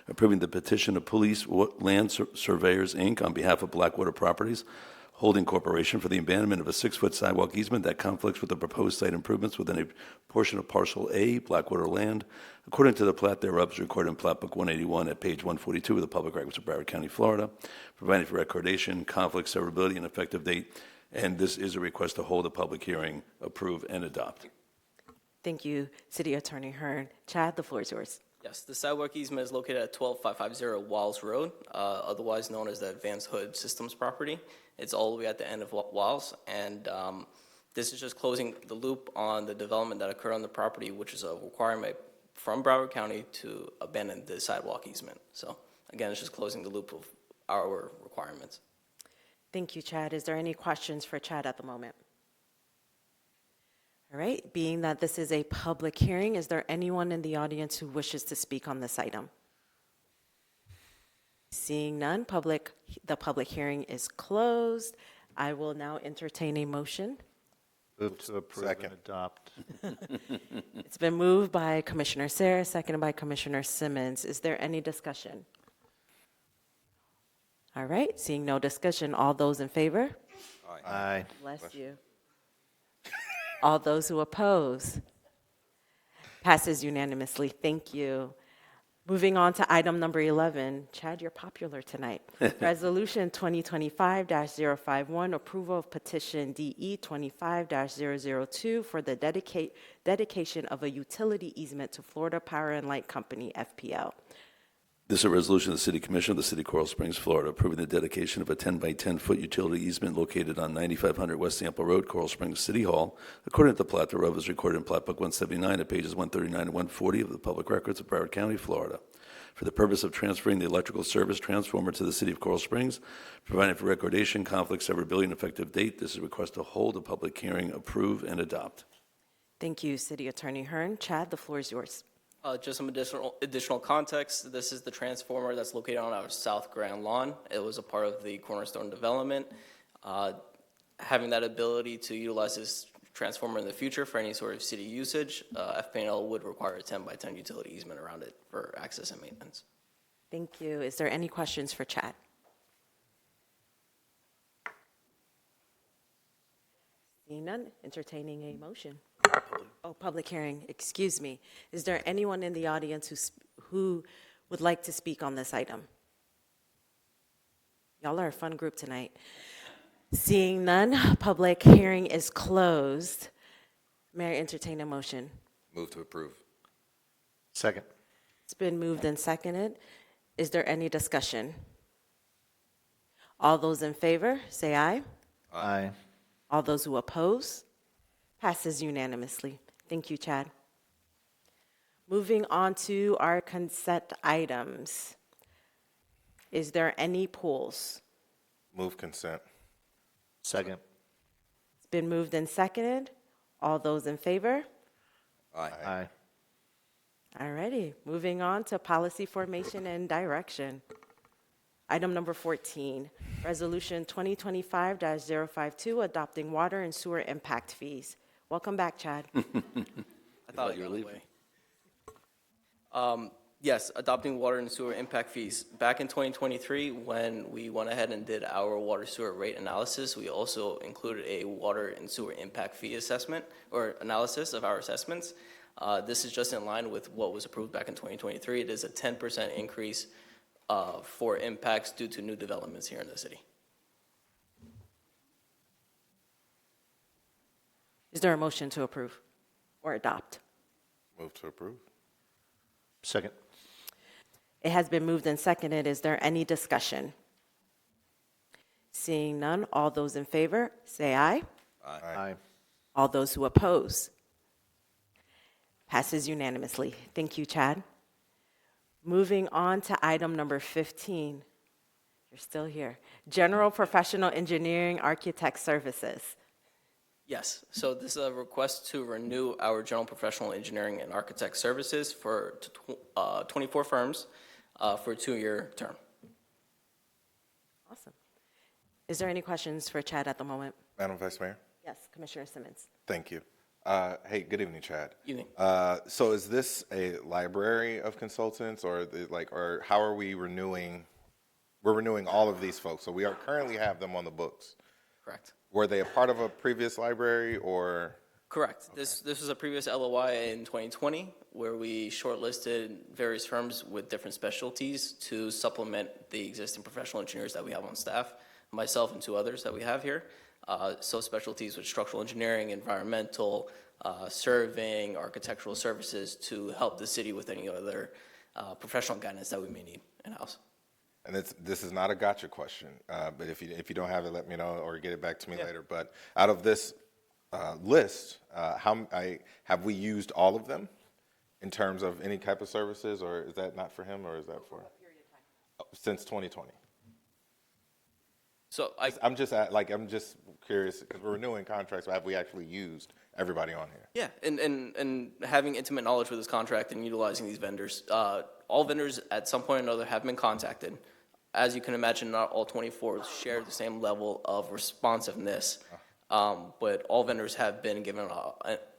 approving the petition of Police Land Surveyors, Inc. on behalf of Blackwater Properties Holding Corporation for the abandonment of a 6-foot sidewalk easement that conflicts with the proposed site improvements within a portion of Parcel A, Blackwater Land, according to the plat thereof is recorded in Plat Book 181 at page 142 of the Public Records of Broward County, Florida, providing for recordation, conflict, severability, and effective date. And this is a request to hold a public hearing, approve, and adopt. Thank you, City Attorney Hearn. Chad, the floor is yours. Yes, the sidewalk easement is located at 12550 Wiles Road, otherwise known as the Advanced Hood Systems property. It's all the way at the end of Wiles, and this is just closing the loop on the development that occurred on the property, which is a requirement from Broward County to abandon the sidewalk easement. So again, it's just closing the loop of our requirements. Thank you, Chad. Is there any questions for Chad at the moment? All right, being that this is a public hearing, is there anyone in the audience who wishes to speak on this item? Seeing none, the public hearing is closed. I will now entertain a motion. Move to approve and adopt. It's been moved by Commissioner Sarah, seconded by Commissioner Simmons. Is there any discussion? All right, seeing no discussion, all those in favor? Aye. Bless you. All those who oppose? Passes unanimously. Thank you. Moving on to item number 11. Chad, you're popular tonight. Resolution 2025-051, approval of petition DE 25-002 for the dedication of a utility easement to Florida Power and Light Company, FPL. This is a resolution of the City Commission of the City of Coral Springs, Florida, approving the dedication of a 10 by 10 foot utility easement located on 9500 West Sample Road, Coral Springs City Hall. According to the plat, the road was recorded in Plat Book 179 at pages 139 and 140 of the Public Records of Broward County, Florida, for the purpose of transferring the electrical service transformer to the City of Coral Springs, providing for recordation, conflict, severability, and effective date. This is a request to hold a public hearing, approve, and adopt. Thank you, City Attorney Hearn. Chad, the floor is yours. Just some additional context. This is the transformer that's located on our South Grand Lawn. It was a part of the Cornerstone development. Having that ability to utilize this transformer in the future for any sort of city usage, FPL would require a 10 by 10 utility easement around it for access and maintenance. Thank you. Is there any questions for Chad? Seeing none, entertaining a motion. Oh, public hearing, excuse me. Is there anyone in the audience who would like to speak on this item? Y'all are a fun group tonight. Seeing none, public hearing is closed. May I entertain a motion? Move to approve. Second. It's been moved and seconded. Is there any discussion? All those in favor, say aye. Aye. All those who oppose? Passes unanimously. Thank you, Chad. Moving on to our consent items. Is there any pulls? Move consent. Second. It's been moved and seconded. All those in favor? Aye. Aye. All righty. Moving on to policy formation and direction. Item number 14, Resolution 2025-052, adopting water and sewer impact fees. Welcome back, Chad. I thought you were leaving. Yes, adopting water and sewer impact fees. Back in 2023, when we went ahead and did our water sewer rate analysis, we also included a water and sewer impact fee assessment or analysis of our assessments. This is just in line with what was approved back in 2023. It is a 10% increase for impacts due to new developments here in the city. Is there a motion to approve or adopt? Move to approve. Second. It has been moved and seconded. Is there any discussion? Seeing none, all those in favor, say aye. Aye. All those who oppose? Passes unanimously. Thank you, Chad. Moving on to item number 15. You're still here. General Professional Engineering Architect Services. Yes, so this is a request to renew our general professional engineering and architect services for 24 firms for a 2-year term. Awesome. Is there any questions for Chad at the moment? Madam Vice Mayor? Yes, Commissioner Simmons. Thank you. Hey, good evening, Chad. Evening. So is this a library of consultants, or or how are we renewing? We're renewing all of these folks, so we currently have them on the books. Correct. Were they a part of a previous library, or? Correct. Okay. This was a previous LOI in 2020 where we shortlisted various firms with different specialties to supplement the existing professional engineers that we have on staff, myself and 2 others that we have here. So specialties with structural engineering, environmental, surveying, architectural services to help the city with any other professional guidance that we may need in-house. And this is not a gotcha question, but if you don't have it, let me know or get it back to me later. But out of this list, have we used all of them in terms of any type of services, or is that not for him, or is that for? Since 2020. So I'm just curious because we're renewing contracts. But have we actually used everybody on here? yeah, and having intimate knowledge with this contract and utilizing these vendors, all vendors at some point or another have been contacted. As you can imagine, not all 24 share the same level of responsiveness, but all vendors have been given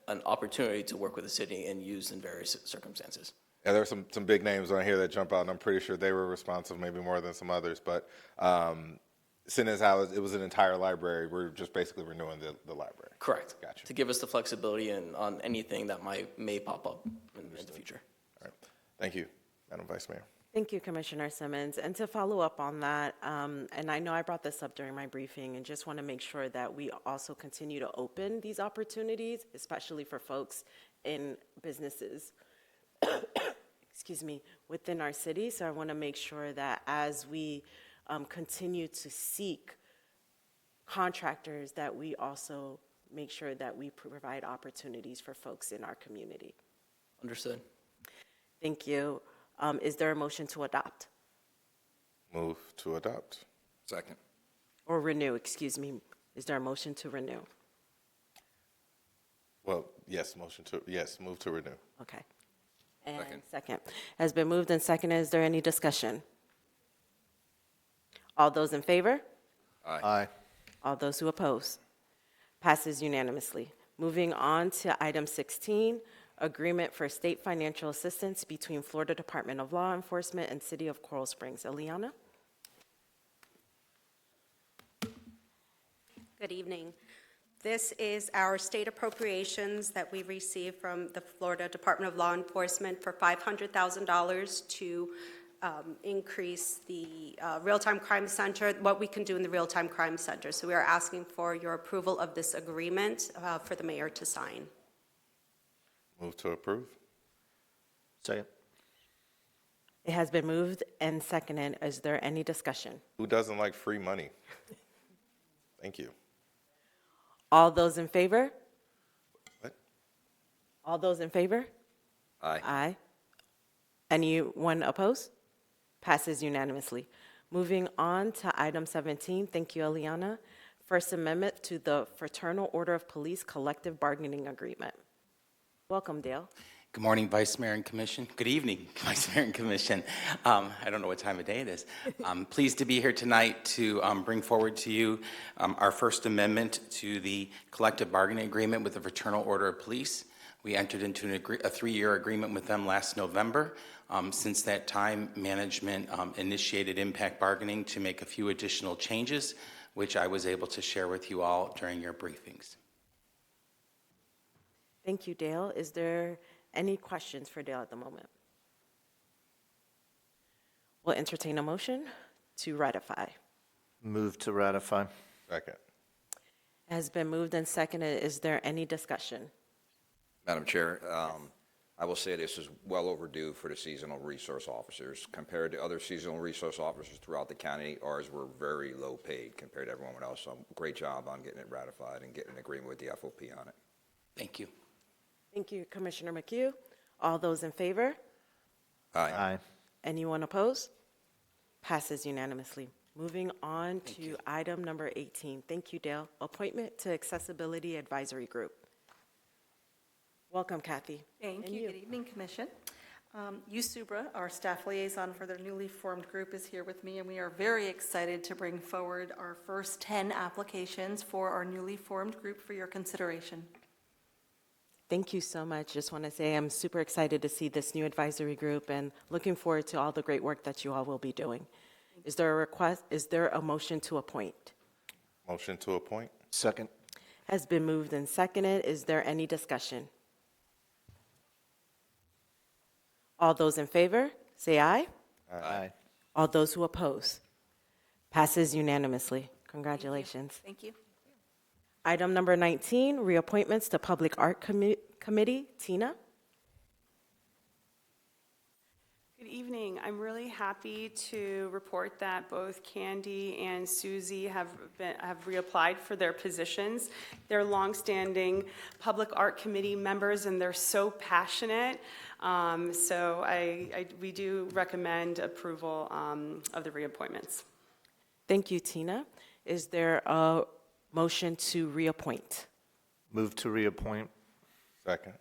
an opportunity to work with the city and use in various circumstances. Yeah, there are some big names on here that jump out, and I'm pretty sure they were responsive, maybe more than some others. But seeing as how it was an entire library, we're just basically renewing the library. Correct. Gotcha. To give us the flexibility and on anything that may pop up in the future. All right. Thank you, Madam Vice Mayor. Thank you, Commissioner Simmons. And to follow up on that, and I know I brought this up during my briefing, and just want to make sure that we also continue to open these opportunities, especially for folks in businesses, excuse me, within our city. So I want to make sure that as we continue to seek contractors, that we also make sure that we provide opportunities for folks in our community. Understood. Thank you. Is there a motion to adopt? Move to adopt. Second. Or renew, excuse me. Is there a motion to renew? Well, yes, move to renew. Okay. And second. Has been moved and seconded. Is there any discussion? All those in favor? Aye. All those who oppose? Passes unanimously. Moving on to item 16, agreement for state financial assistance between Florida Department of Law Enforcement and City of Coral Springs. Eliana? Good evening. This is our state appropriations that we received from the Florida Department of Law Enforcement for $500,000 to increase the real-time crime center, what we can do in the real-time crime center. So we are asking for your approval of this agreement for the mayor to sign. Move to approve. Second. It has been moved and seconded. Is there any discussion? Who doesn't like free money? Thank you. All those in favor? What? All those in favor? Aye. Aye. Anyone opposed? Passes unanimously. Moving on to item 17. Thank you, Eliana. First Amendment to the Fraternal Order of Police Collective Bargaining Agreement. Welcome, Dale. Good morning, Vice Mayor and Commission. Good evening, Vice Mayor and Commission. I don't know what time of day it is. I'm pleased to be here tonight to bring forward to you our First Amendment to the collective bargaining agreement with the Fraternal Order of Police. We entered into a 3-year agreement with them last November. Since that time, management initiated impact bargaining to make a few additional changes, which I was able to share with you all during your briefings. Thank you, Dale. Is there any questions for Dale at the moment? We'll entertain a motion to ratify. Move to ratify. Second. Has been moved and seconded. Is there any discussion? Madam Chair, I will say this is well overdue for the seasonal resource officers. Compared to other seasonal resource officers throughout the county, ours were very low paid compared to everyone else. So great job on getting it ratified and getting an agreement with the FOP on it. Thank you. Thank you, Commissioner McHugh. All those in favor? Aye. Anyone opposed? Passes unanimously. Moving on to item number 18. Thank you, Dale. Appointment to Accessibility Advisory Group. Welcome, Kathy. Thank And you. Good evening, Commission. Subra, our staff liaison for the newly formed group, is here with me, and we are very excited to bring forward our first 10 applications for our newly formed group for your consideration. Thank you so much. Just want to say I'm super excited to see this new advisory group and looking forward to all the great work that you all will be doing. Is there a request? Is there a motion to appoint? Motion to appoint. Second. Has been moved and seconded. Is there any discussion? All those in favor, say aye. Aye. All those who oppose? Passes unanimously. Congratulations. Thank you. Item number 19, reappointments to Public Art Committee. Tina? Good evening. I'm really happy to report that both Candy and Susie have reapplied for their positions. They're longstanding Public Art Committee members, and they're so passionate. So we do recommend approval of the reappointments. Thank you, Tina. Is there a motion to reappoint? Move to reappoint. Second.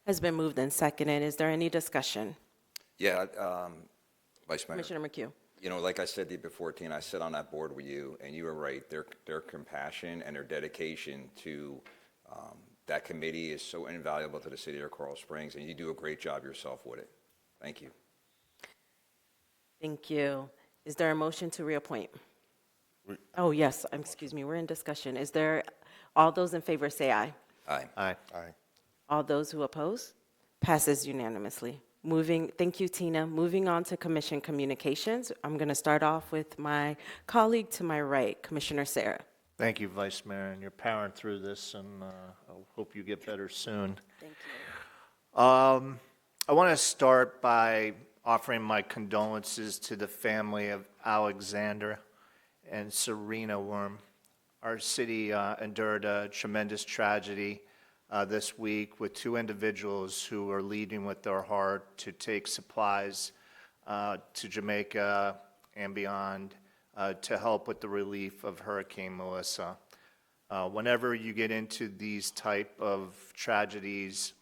Has been moved and seconded. Is there any discussion? Yeah, Vice Mayor. Commissioner McHugh. You know, like I said to you before, Tina, I sit on that board with you, and you were right. Their compassion and their dedication to that committee is so invaluable to the city of Coral Springs, and you do a great job yourself with it. Thank you. Thank you. Is there a motion to reappoint? Oh, yes, excuse me, we're in discussion. Is there, all those in favor say aye. Aye. Aye. Aye. All those who oppose? Passes unanimously. Thank you, Tina. Moving on to commission communications. I'm going to start off with my colleague to my right, Commissioner Sarah. Thank you, Vice Mayor, and you're powering through this, and I hope you get better soon. Thank you. I want to start by offering my condolences to the family of Alexander and Serena Worm. Our city endured a tremendous tragedy this week with two individuals who are leading with their heart to take supplies to Jamaica and beyond to help with the relief of Hurricane Melissa. Whenever you get into these type of tragedies,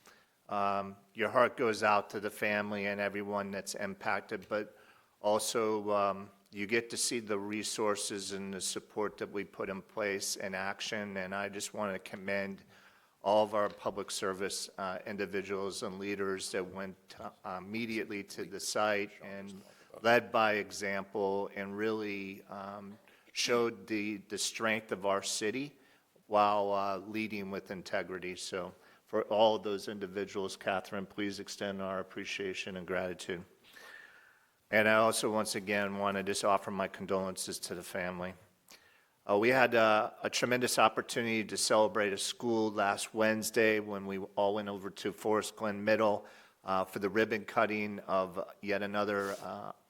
your heart goes out to the family and everyone that's impacted, but also you get to see the resources and the support that we put in place in action, and I just want to commend all of our public service individuals and leaders that went immediately to the site and led by example and really showed the strength of our city while leading with integrity. So for all of those individuals, Catherine, please extend our appreciation and gratitude. And I also, once again, want to just offer my condolences to the family. We had a tremendous opportunity to celebrate a school last Wednesday when we all went over to Forest Glen Middle for the ribbon cutting of yet another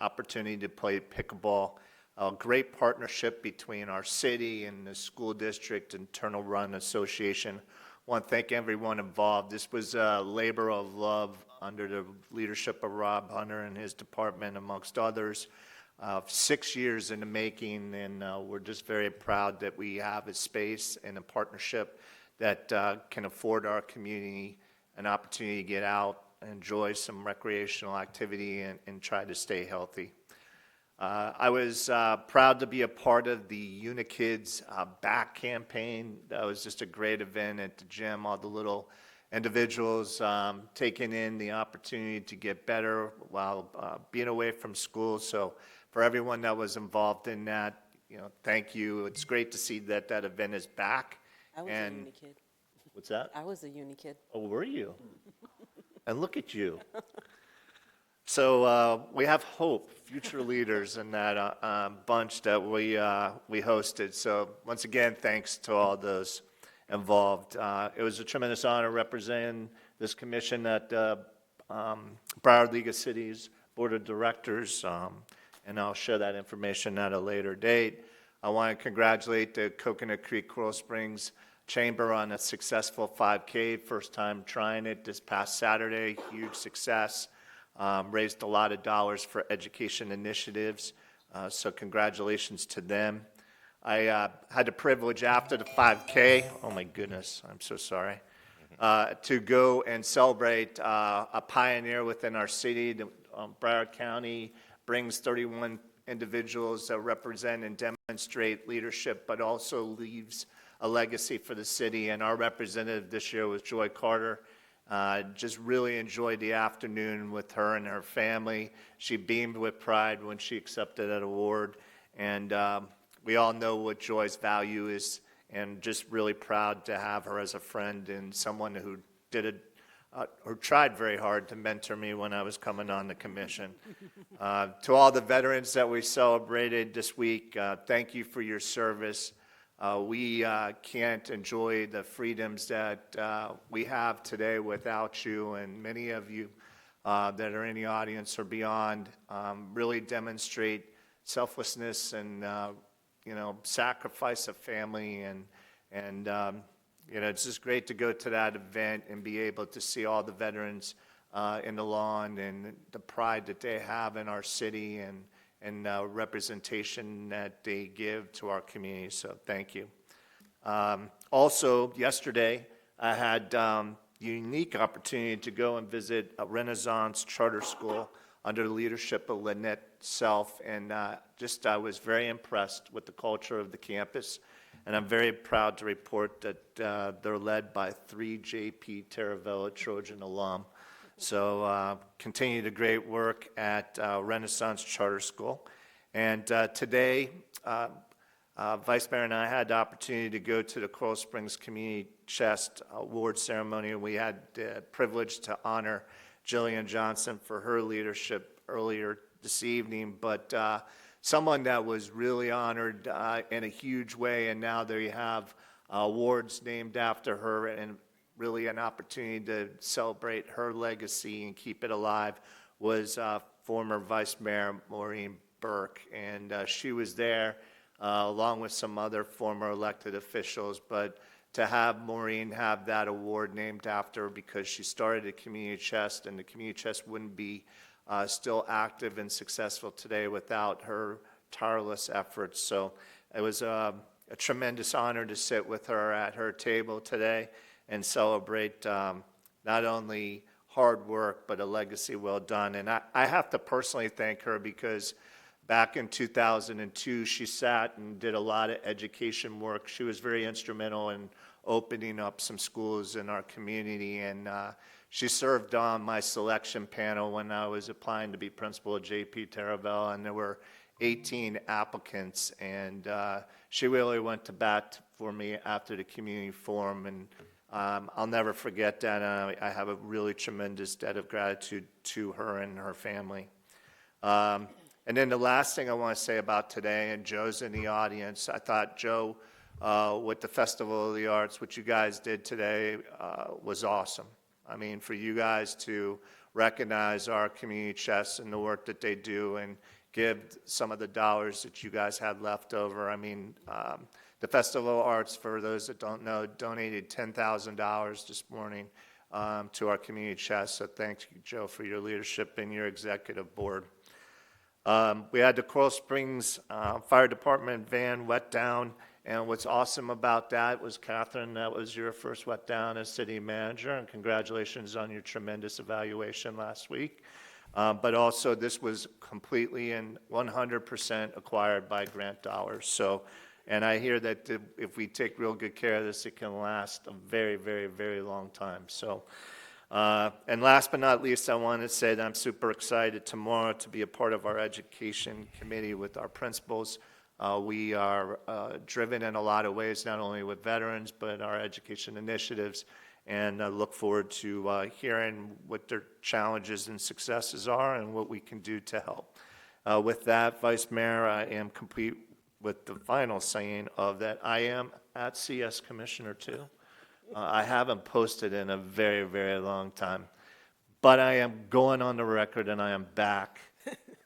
opportunity to play pickleball. A great partnership between our city and the school district internal run association. I want to thank everyone involved. This was a labor of love under the leadership of Rob Hunter and his department, amongst others. 6 years in the making, and we're just very proud that we have a space and a partnership that can afford our community an opportunity to get out, enjoy some recreational activity, and try to stay healthy. I was proud to be a part of the Unikids Back campaign. That was just a great event at the gym. All the little individuals taking in the opportunity to get better while being away from school. So for everyone that was involved in that, thank you. It's great to see that that event is back. I was a uni kid. What's that? I was a uni kid. Oh, were you? And look at you. So we have hope, future leaders in that bunch that we hosted. So once again, thanks to all those involved. It was a tremendous honor representing this commission at Broward League of Cities Board of Directors, and I'll share that information at a later date. I want to congratulate the Coconut Creek Coral Springs Chamber on a successful 5K, first time trying it this past Saturday, huge success. Raised a lot of dollars for education initiatives, so congratulations to them. I had the privilege after the 5K, oh my goodness, I'm so sorry, to go and celebrate a pioneer within our city. Broward County brings 31 individuals that represent and demonstrate leadership, but also leaves a legacy for the city, and our representative this year was Joy Carter. Just really enjoyed the afternoon with her and her family. She beamed with pride when she accepted that award. And we all know what Joy's value is, and just really proud to have her as a friend and someone who or tried very hard to mentor me when I was coming on the commission. To all the veterans that we celebrated this week, thank you for your service. We can't enjoy the freedoms that we have today without you, and many of you that are in the audience or beyond really demonstrate selflessness and sacrifice of family, and it's just great to go to that event and be able to see all the veterans in the lawn and the pride that they have in our city, and and representation that they give to our community. So thank you. Also, yesterday, I had the unique opportunity to go and visit a Renaissance charter school under the leadership of Lynette Self, and I was very impressed with the culture of the campus, and I'm very proud to report that they're led by 3 J.P. Taravella Trojan alum. So continue the great work at Renaissance Charter School. And today, Vice Mayor and I had the opportunity to go to the Coral Springs Community Chest Award Ceremony, and we had the privilege to honor Jillian Johnson for her leadership earlier this evening, but someone that was really honored in a huge way, and now they have awards named after her, and really an opportunity to celebrate her legacy and keep it alive, was former Vice Mayor Maureen Burke, and she was there along with some other former elected officials, but to have Maureen have that award named after her because she started the Community Chest, and the Community Chest wouldn't be still active and successful today without her tireless efforts. So it was a tremendous honor to sit with her at her table today and celebrate not only hard work, but a legacy well done. And I have to personally thank her because back in 2002, she sat and did a lot of education work. She was very instrumental in opening up some schools in our community, and she served on my selection panel when I was applying to be principal at J.P. Taravella, and there were 18 applicants, and she really went to bat for me after the community forum, and I'll never forget that. I have a really tremendous debt of gratitude to her and her family. And then the last thing I want to say about today, and Joe's in the audience, I thought Joe, with the Festival of the Arts, what you guys did today was awesome. I mean, for you guys to recognize our community chests and the work that they do and give some of the dollars that you guys had left over. I mean, the Festival of Arts, for those that don't know, donated $10,000 this morning to our community chest. So thank you, Joe, for your leadership and your executive board. We had the Coral Springs Fire Department van wet down, and what's awesome about that was, Catherine, that was your first wet down as city manager, and congratulations on your tremendous evaluation last week. But also, this was completely and 100% acquired by grant dollars. So, and I hear that if we take real good care of this, it can last a very, very, very long time. So, and last but not least, I want to say that I'm super excited tomorrow to be a part of our education committee with our principals. We are driven in a lot of ways, not only with veterans, but our education initiatives, and I look forward to hearing what their challenges and successes are and what we can do to help. With that, Vice Mayor, I am complete with the final saying of that I am at CS Commissioner 2. I haven't posted in a very, very long time, but I am going on the record and I am back,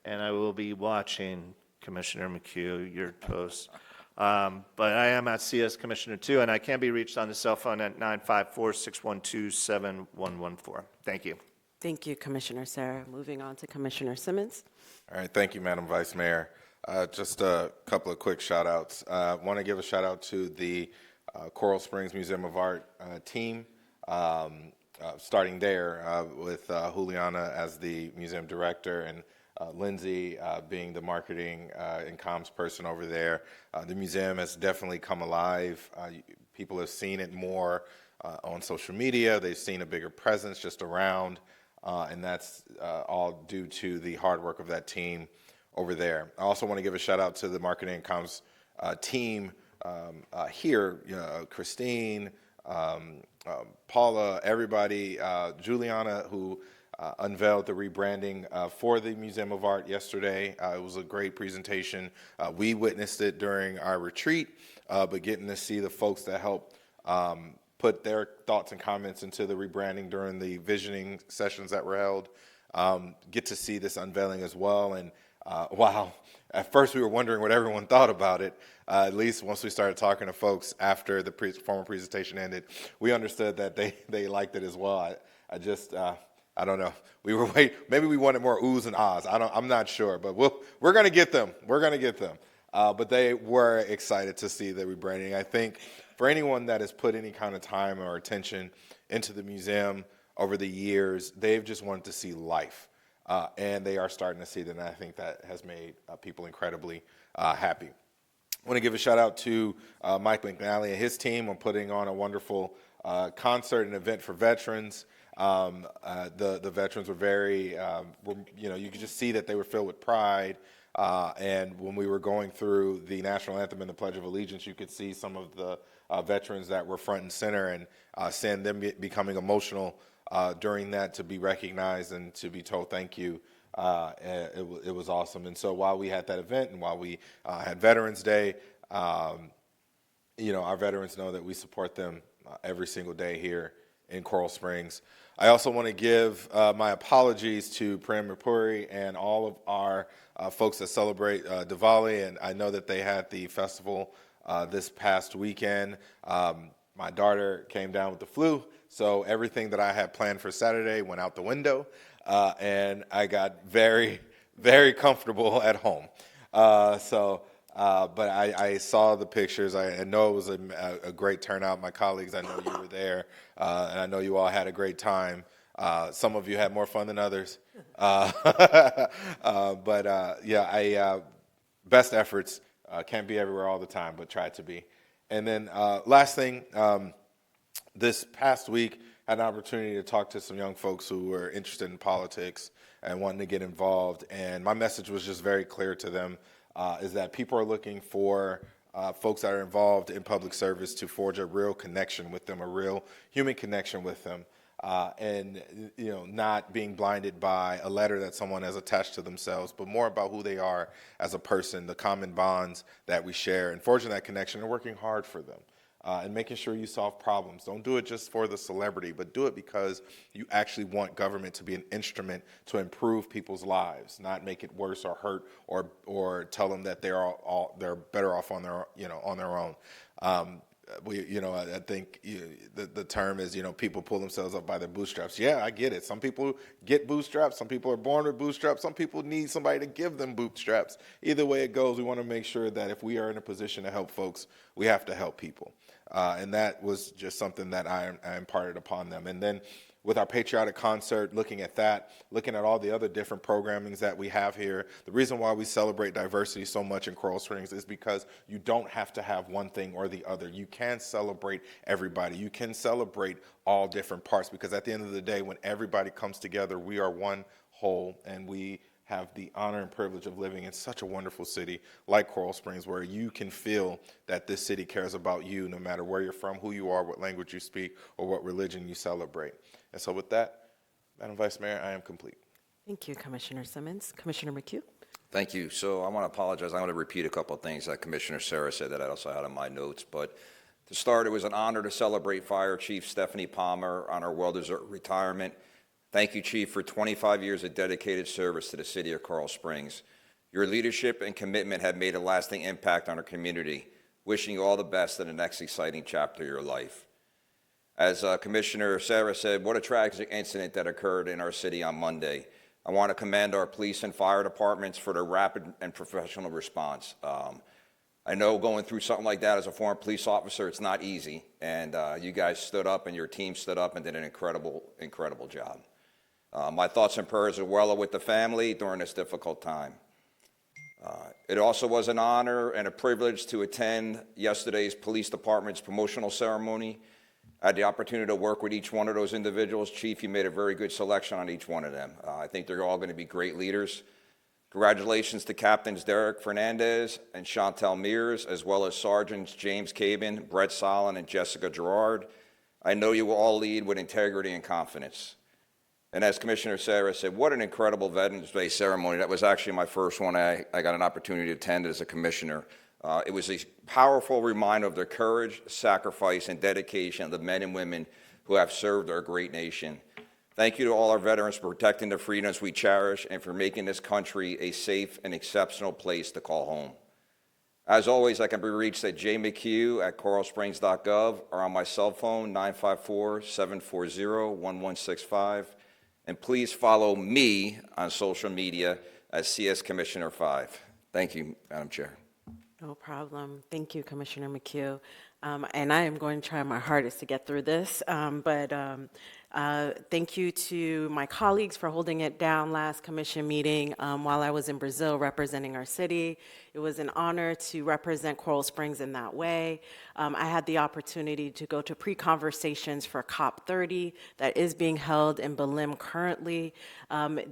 and I will be watching Commissioner McHugh, your post. But I am at CS Commissioner 2, and I can be reached on the cell phone at 954-612-7114. Thank you. Thank you, Commissioner Sarah. Moving on to Commissioner Simmons. All right, thank you, Madam Vice Mayor. Just a couple of quick shout outs. I want to give a shout out to the Coral Springs Museum of Art team, starting there with Juliana as the museum director and Lindsay being the marketing and comms person over there. The museum has definitely come alive. People have seen it more on social media. They've seen a bigger presence just around, and that's all due to the hard work of that team over there. I also want to give a shout out to the marketing and comms team here, Christine, Paula, everybody, Juliana, who unveiled the rebranding for the Museum of Art yesterday. It was a great presentation. We witnessed it during our retreat, but getting to see the folks that helped put their thoughts and comments into the rebranding during the visioning sessions that were held, get to see this unveiling as well. And wow, at first we were wondering what everyone thought about it. At least once we started talking to folks after the formal presentation ended, we understood that they liked it as well. I don't know. Maybe we wanted more oohs and ahs. I'm not sure, but we're going to get them. We're going to get them. But they were excited to see the rebranding. I think for anyone that has put any kind of time or attention into the museum over the years, they've just wanted to see life. And they are starting to see that, and I think that has made people incredibly happy. I want to give a shout out to Mike McNally and his team on putting on a wonderful concert and event for veterans. The veterans were very, you could just see that they were filled with pride. And when we were going through the national anthem and the Pledge of Allegiance, you could see some of the veterans that were front and center, and seeing them becoming emotional during that, to be recognized and to be told thank you. It was awesome. And so while we had that event and while we had Veterans Day, our veterans know that we support them every single day here in Coral Springs. I also want to give my apologies to Prem Puri and all of our folks that celebrate Diwali, and I know that they had the festival this past weekend. My daughter came down with the flu, so everything that I had planned for Saturday went out the window, and I got very, very comfortable at home. But I saw the pictures. I know it was a great turnout. My colleagues, I know you were there, and I know you all had a great time. Some of you had more fun than others. Best efforts. Can't be everywhere all the time, but try to be. And then last thing, this past week, I had an opportunity to talk to some young folks who were interested in politics and wanting to get involved. And my message was just very clear to them, is that people are looking for folks that are involved in public service to forge a real connection with them, a real human connection with them, and not being blinded by a letter that someone has attached to themselves, but more about who they are as a person, the common bonds that we share, and forging that connection and working hard for them. And making sure you solve problems. Don't do it just for the celebrity, but do it because you actually want government to be an instrument to improve people's lives, not make it worse or hurt or tell them that they're better off on their own. I think the term is people pull themselves up by their bootstraps. Yeah, I get it. Some people get bootstraps. Some people are born with bootstraps. Some people need somebody to give them bootstraps. Either way it goes, we want to make sure that if we are in a position to help folks, we have to help people. And that was just something that I imparted upon them. And then with our patriotic concert, looking at that, looking at all the other different programmings that we have here, the reason why we celebrate diversity so much in Coral Springs is because you don't have to have one thing or the other. You can celebrate everybody. You can celebrate all different parts, because at the end of the day, when everybody comes together, we are one whole, and we have the honor and privilege of living in such a wonderful city like Coral Springs, where you can feel that this city cares about you no matter where you're from, who you are, what language you speak, or what religion you celebrate. And so with that, Madam Vice Mayor, I am complete. Thank you, Commissioner Simmons. Commissioner McHugh. Thank you. So I want to apologize. I'm going to repeat a couple of things that Commissioner Sarah said that I also had on my notes. But to start, it was an honor to celebrate Fire Chief Stephanie Palmer on her well-deserved retirement. Thank you, Chief, for 25 years of dedicated service to the city of Coral Springs. Your leadership and commitment have made a lasting impact on our community. Wishing you all the best in the next exciting chapter of your life. As Commissioner Sarah said, what a tragic incident that occurred in our city on Monday. I want to commend our police and fire departments for their rapid and professional response. I know going through something like that as a former police officer, it's not easy. And you guys stood up and your team stood up and did an incredible, incredible job. My thoughts and prayers are well with the family during this difficult time. It also was an honor and a privilege to attend yesterday's police department's promotional ceremony. I had the opportunity to work with each one of those individuals. Chief, you made a very good selection on each one of them. I think they're all going to be great leaders. Congratulations to Captains Derek Fernandez and Chantel Mears, as well as Sergeants James Cabin, Brett Solon, and Jessica Gerard. I know you will all lead with integrity and confidence. And as Commissioner Sarah said, what an incredible Veterans Day ceremony. That was actually my first one I got an opportunity to attend as a commissioner. It was a powerful reminder of the courage, sacrifice, and dedication of the men and women who have served our great nation. Thank you to all our veterans for protecting the freedoms we cherish and for making this country a safe and exceptional place to call home. As always, I can be reached at jmchugh@coralsprings.gov or on my cell phone, 954-740-1165. And please follow me on social media as CS Commissioner 5. Thank you, Madam Chair. No problem. Thank you, Commissioner McHugh. And I am going to try my hardest to get through this, but thank you to my colleagues for holding it down last commission meeting while I was in Brazil representing our city. It was an honor to represent Coral Springs in that way. I had the opportunity to go to pre-conversations for COP30 that is being held in Belém currently.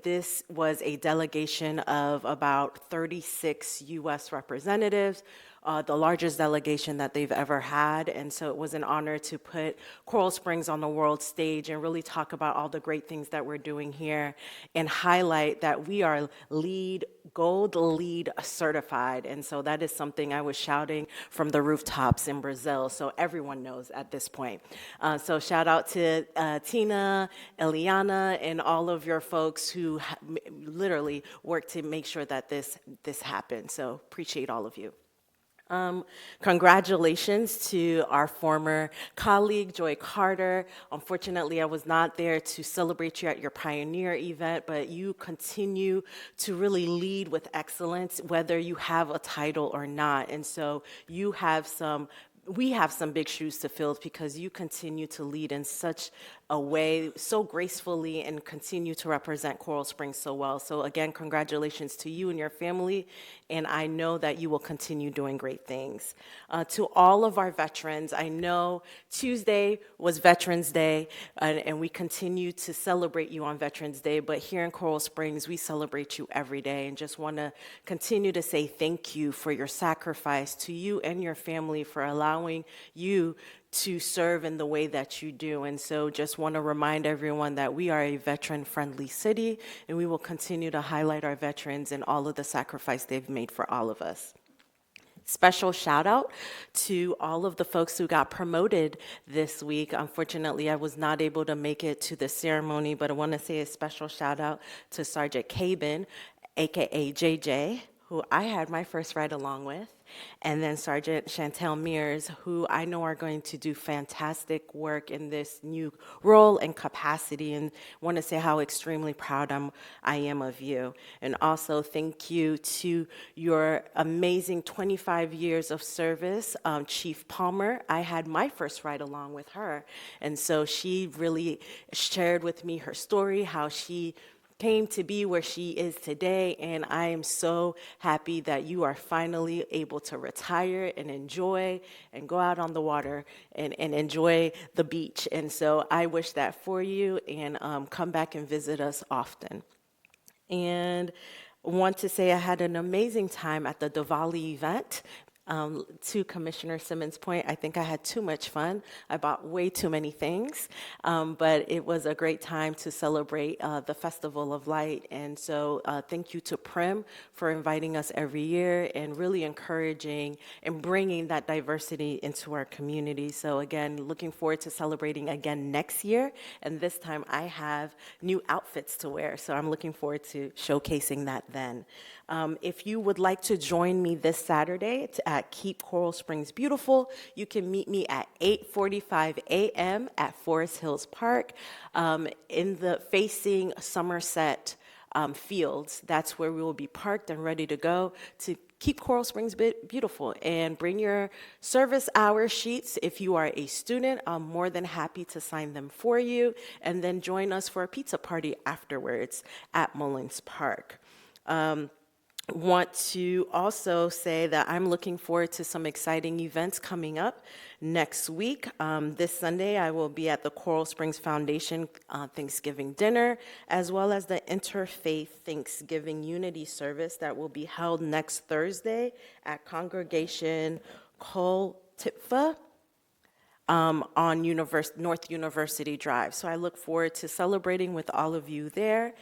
This was a delegation of about 36 U.S. representatives, the largest delegation that they've ever had, and so it was an honor to put Coral Springs on the world stage and really talk about all the great things that we're doing here and highlight that we are Gold LEED certified, and so that is something I was shouting from the rooftops in Brazil, so everyone knows at this point. So shout out to Tina, Eliana, and all of your folks who literally worked to make sure that this happened, so appreciate all of you. Congratulations to our former colleague, Joy Carter. Unfortunately, I was not there to celebrate you at your Pioneer event, but you continue to really lead with excellence, whether you have a title or not. And so we have some big shoes to fill because you continue to lead in such a way, so gracefully, and continue to represent Coral Springs so well. So again, congratulations to you and your family, and I know that you will continue doing great things. To all of our veterans, I know Tuesday was Veterans Day, and we continue to celebrate you on Veterans Day, but here in Coral Springs, we celebrate you every day, and just want to continue to say thank you for your sacrifice, to you and your family for allowing you to serve in the way that you do. And so just want to remind everyone that we are a veteran-friendly city, and we will continue to highlight our veterans and all of the sacrifice they've made for all of us. Special shout out to all of the folks who got promoted this week. Unfortunately, I was not able to make it to the ceremony, but I want to say a special shout out to Sergeant Cabin, AKA JJ, who I had my first ride along with, and then Sergeant Chantel Mears, who I know are going to do fantastic work in this new role and capacity, and want to say how extremely proud I am of you. And also thank you to your amazing 25 years of service, Chief Palmer. I had my first ride along with her, and so she really shared with me her story, how she came to be where she is today, and I am so happy that you are finally able to retire and enjoy and go out on the water and enjoy the beach. And so I wish that for you, and come back and visit us often. And want to say I had an amazing time at the Diwali event. To Commissioner Simmons' point, I think I had too much fun. I bought way too many things, but it was a great time to celebrate the Festival of Light. And so thank you to Prim for inviting us every year and really encouraging and bringing that diversity into our community. So again, looking forward to celebrating again next year. And this time I have new outfits to wear, so I'm looking forward to showcasing that then. If you would like to join me this Saturday at Keep Coral Springs Beautiful, you can meet me at 8:45 a.m. at Forest Hills Park in the facing Somerset Fields. That's where we will be parked and ready to go to keep Coral Springs beautiful. And bring your service hour sheets. If you are a student, I'm more than happy to sign them for you. And then join us for a pizza party afterwards at Mullins Park. Want to also say that I'm looking forward to some exciting events coming up next week. This Sunday, I will be at the Coral Springs Foundation Thanksgiving dinner, as well as the Interfaith Thanksgiving Unity Service that will be held next Thursday at Congregation Kol Tikva on North University Drive. So I look forward to celebrating with all of you there.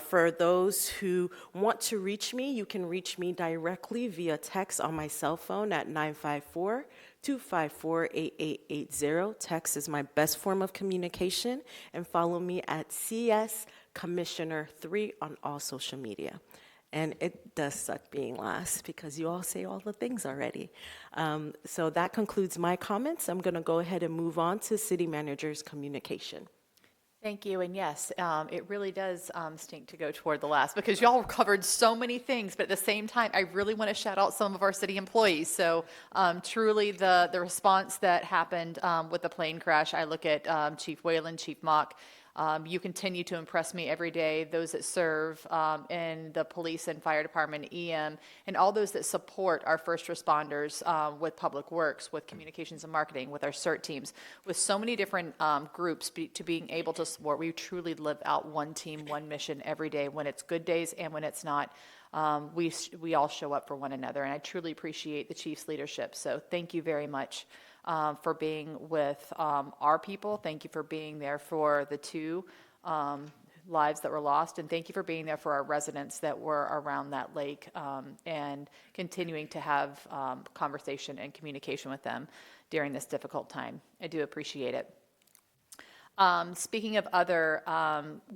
For those who want to reach me, you can reach me directly via text on my cell phone at 954-254-8880. Text is my best form of communication, and follow me at CS Commissioner 3 on all social media. And it does suck being last because you all say all the things already. So that concludes my comments. I'm going to go ahead and move on to City Manager's communication. Thank you, and yes, it really does stink to go toward the last, because y'all covered so many things, but at the same time, I really want to shout out some of our city employees. So truly, the response that happened with the plane crash, I look at Chief Whalen, Chief Mock. You continue to impress me every day, those that serve in the police and fire department, EM, and all those that support our first responders with public works, with communications and marketing, with our CERT teams, with so many different groups to being able to support. We truly live out one team, one mission every day, when it's good days and when it's not. We all show up for one another, and I truly appreciate the chief's leadership. So thank you very much for being with our people. Thank you for being there for the two lives that were lost, and thank you for being there for our residents that were around that lake and continuing to have conversation and communication with them during this difficult time. I do appreciate it. Speaking of other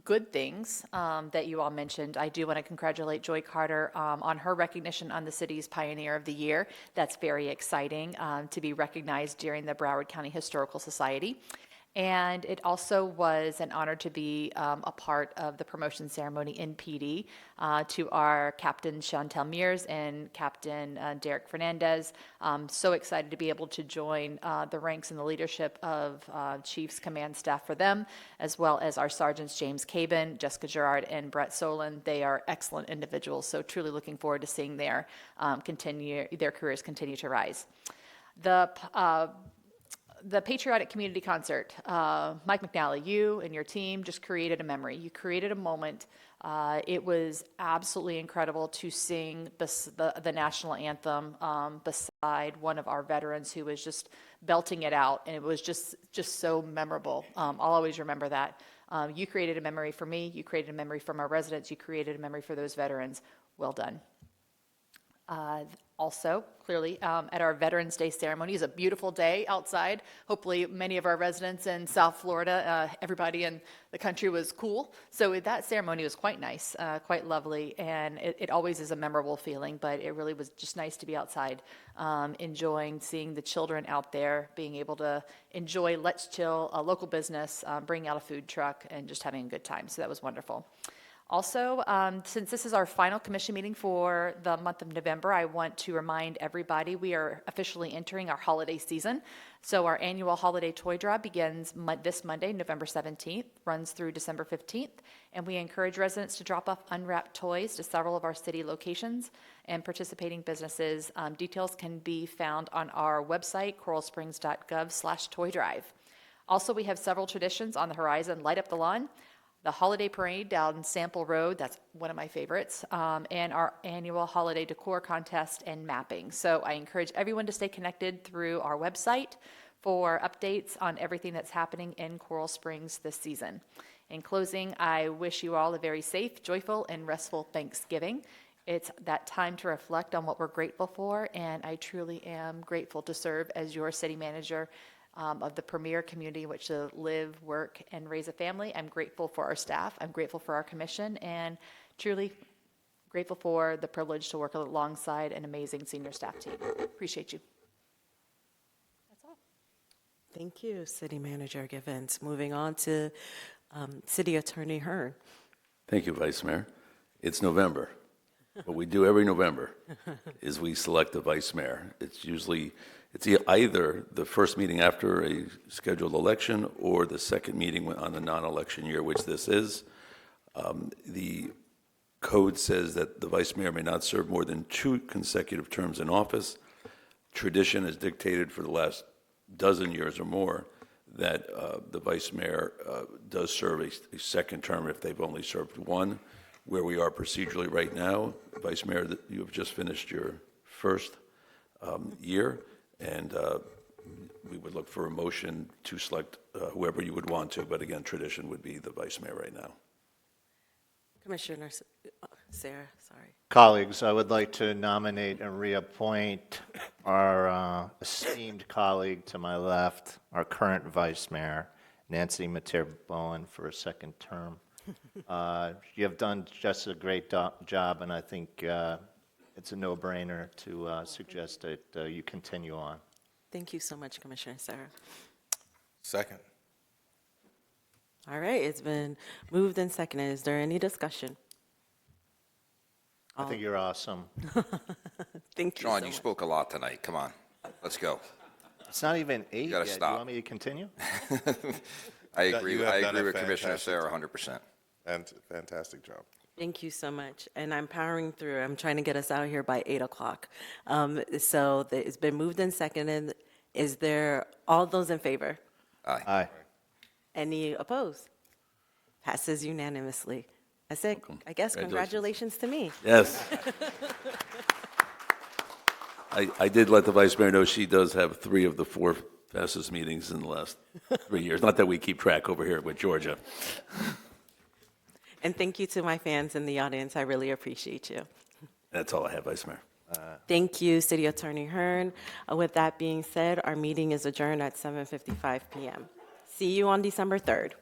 good things that you all mentioned, I do want to congratulate Joy Carter on her recognition on the city's Pioneer of the Year. That's very exciting to be recognized during the Broward County Historical Society. And it also was an honor to be a part of the promotion ceremony in PD to our Captain Chantel Mears and Captain Derek Fernandez. So excited to be able to join the ranks and the leadership of Chiefs Command staff for them, as well as our Sergeants James Cabin, Jessica Gerard, and Brett Solon. They are excellent individuals, so truly looking forward to seeing their careers continue to rise. The Patriotic Community Concert, Mike McNally, you and your team just created a memory. You created a moment. It was absolutely incredible to sing the national anthem beside one of our veterans who was just belting it out, and it was just so memorable. I'll always remember that. You created a memory for me. You created a memory from our residents. You created a memory for those veterans. Well done. Also, clearly, at our Veterans Day ceremony, is a beautiful day outside. Hopefully, many of our residents in South Florida, everybody in the country was cool. So that ceremony was quite nice, quite lovely, and it always is a memorable feeling, but it really was just nice to be outside, enjoying seeing the children out there, being able to enjoy Let's Chill, a local business, bringing out a food truck, and just having a good time. So that was wonderful. Also, since this is our final commission meeting for the month of November, I want to remind everybody we are officially entering our holiday season. So our annual holiday toy drive begins this Monday, November 17th, runs through December 15th, and we encourage residents to drop off unwrapped toys to several of our city locations and participating businesses. Details can be found on our website, coralsprings.gov/toy drive. Also, we have several traditions on the horizon. Light up the lawn, the holiday parade down Sample Road, that's one of my favorites, and our annual holiday decor contest and mapping. So I encourage everyone to stay connected through our website for updates on everything that's happening in Coral Springs this season. In closing, I wish you all a very safe, joyful, and restful Thanksgiving. It's that time to reflect on what we're grateful for, and I truly am grateful to serve as your city manager of the premier community in which to live, work, and raise a family. I'm grateful for our staff. I'm grateful for our commission, and truly grateful for the privilege to work alongside an amazing senior staff team. Appreciate you. That's all. Thank you, City Manager Givens. Moving on to City Attorney Hearn. Thank you, Vice Mayor. It's November. What we do every November is we select a vice mayor. It's either the first meeting after a scheduled election or the second meeting on a non-election year, which this is. The code says that the vice mayor may not serve more than 2 consecutive terms in office. Tradition has dictated for the last dozen years or more that the vice mayor does serve a second term if they've only served one. Where we are procedurally right now, Vice Mayor, you have just finished your first year, and we would look for a motion to select whoever you would want to, but again, tradition would be the Vice Mayor right now. Commissioner Sarah, sorry. Colleagues, I would like to nominate and reappoint our esteemed colleague to my left, our current Vice Mayor, Nancy Mater-Bowen, for a second term. You have done just a great job, and I think it's a no-brainer to suggest that you continue on. Thank you so much, Commissioner Sarah. Second. All right, it's been moved and seconded. Is there any discussion? I think you're awesome. Thank you Sean, so you much. spoke a lot tonight. Come on, let's go. It's not even 8 You gotta yet. stop. You want me to continue? I You agree. have I done agree a with Commissioner fantastic Sarah job. 100%. And fantastic job. Thank you so much. And I'm powering through. I'm trying to get us out here by 8 o'clock. It's been moved and seconded. Is there, all those in favor? Aye. Any opposed? Passes unanimously. That's it. I guess congratulations to me. Yes. I did let the vice mayor know she does have 3 of the 4 fastest meetings in the last 3 years. Not that we keep track over here with Georgia. And thank you to my fans in the audience. I really appreciate you. That's all I have, Vice Mayor. Thank you, City Attorney Hearn. With that being said, our meeting is adjourned at 7:55 p.m. See you on December 3rd.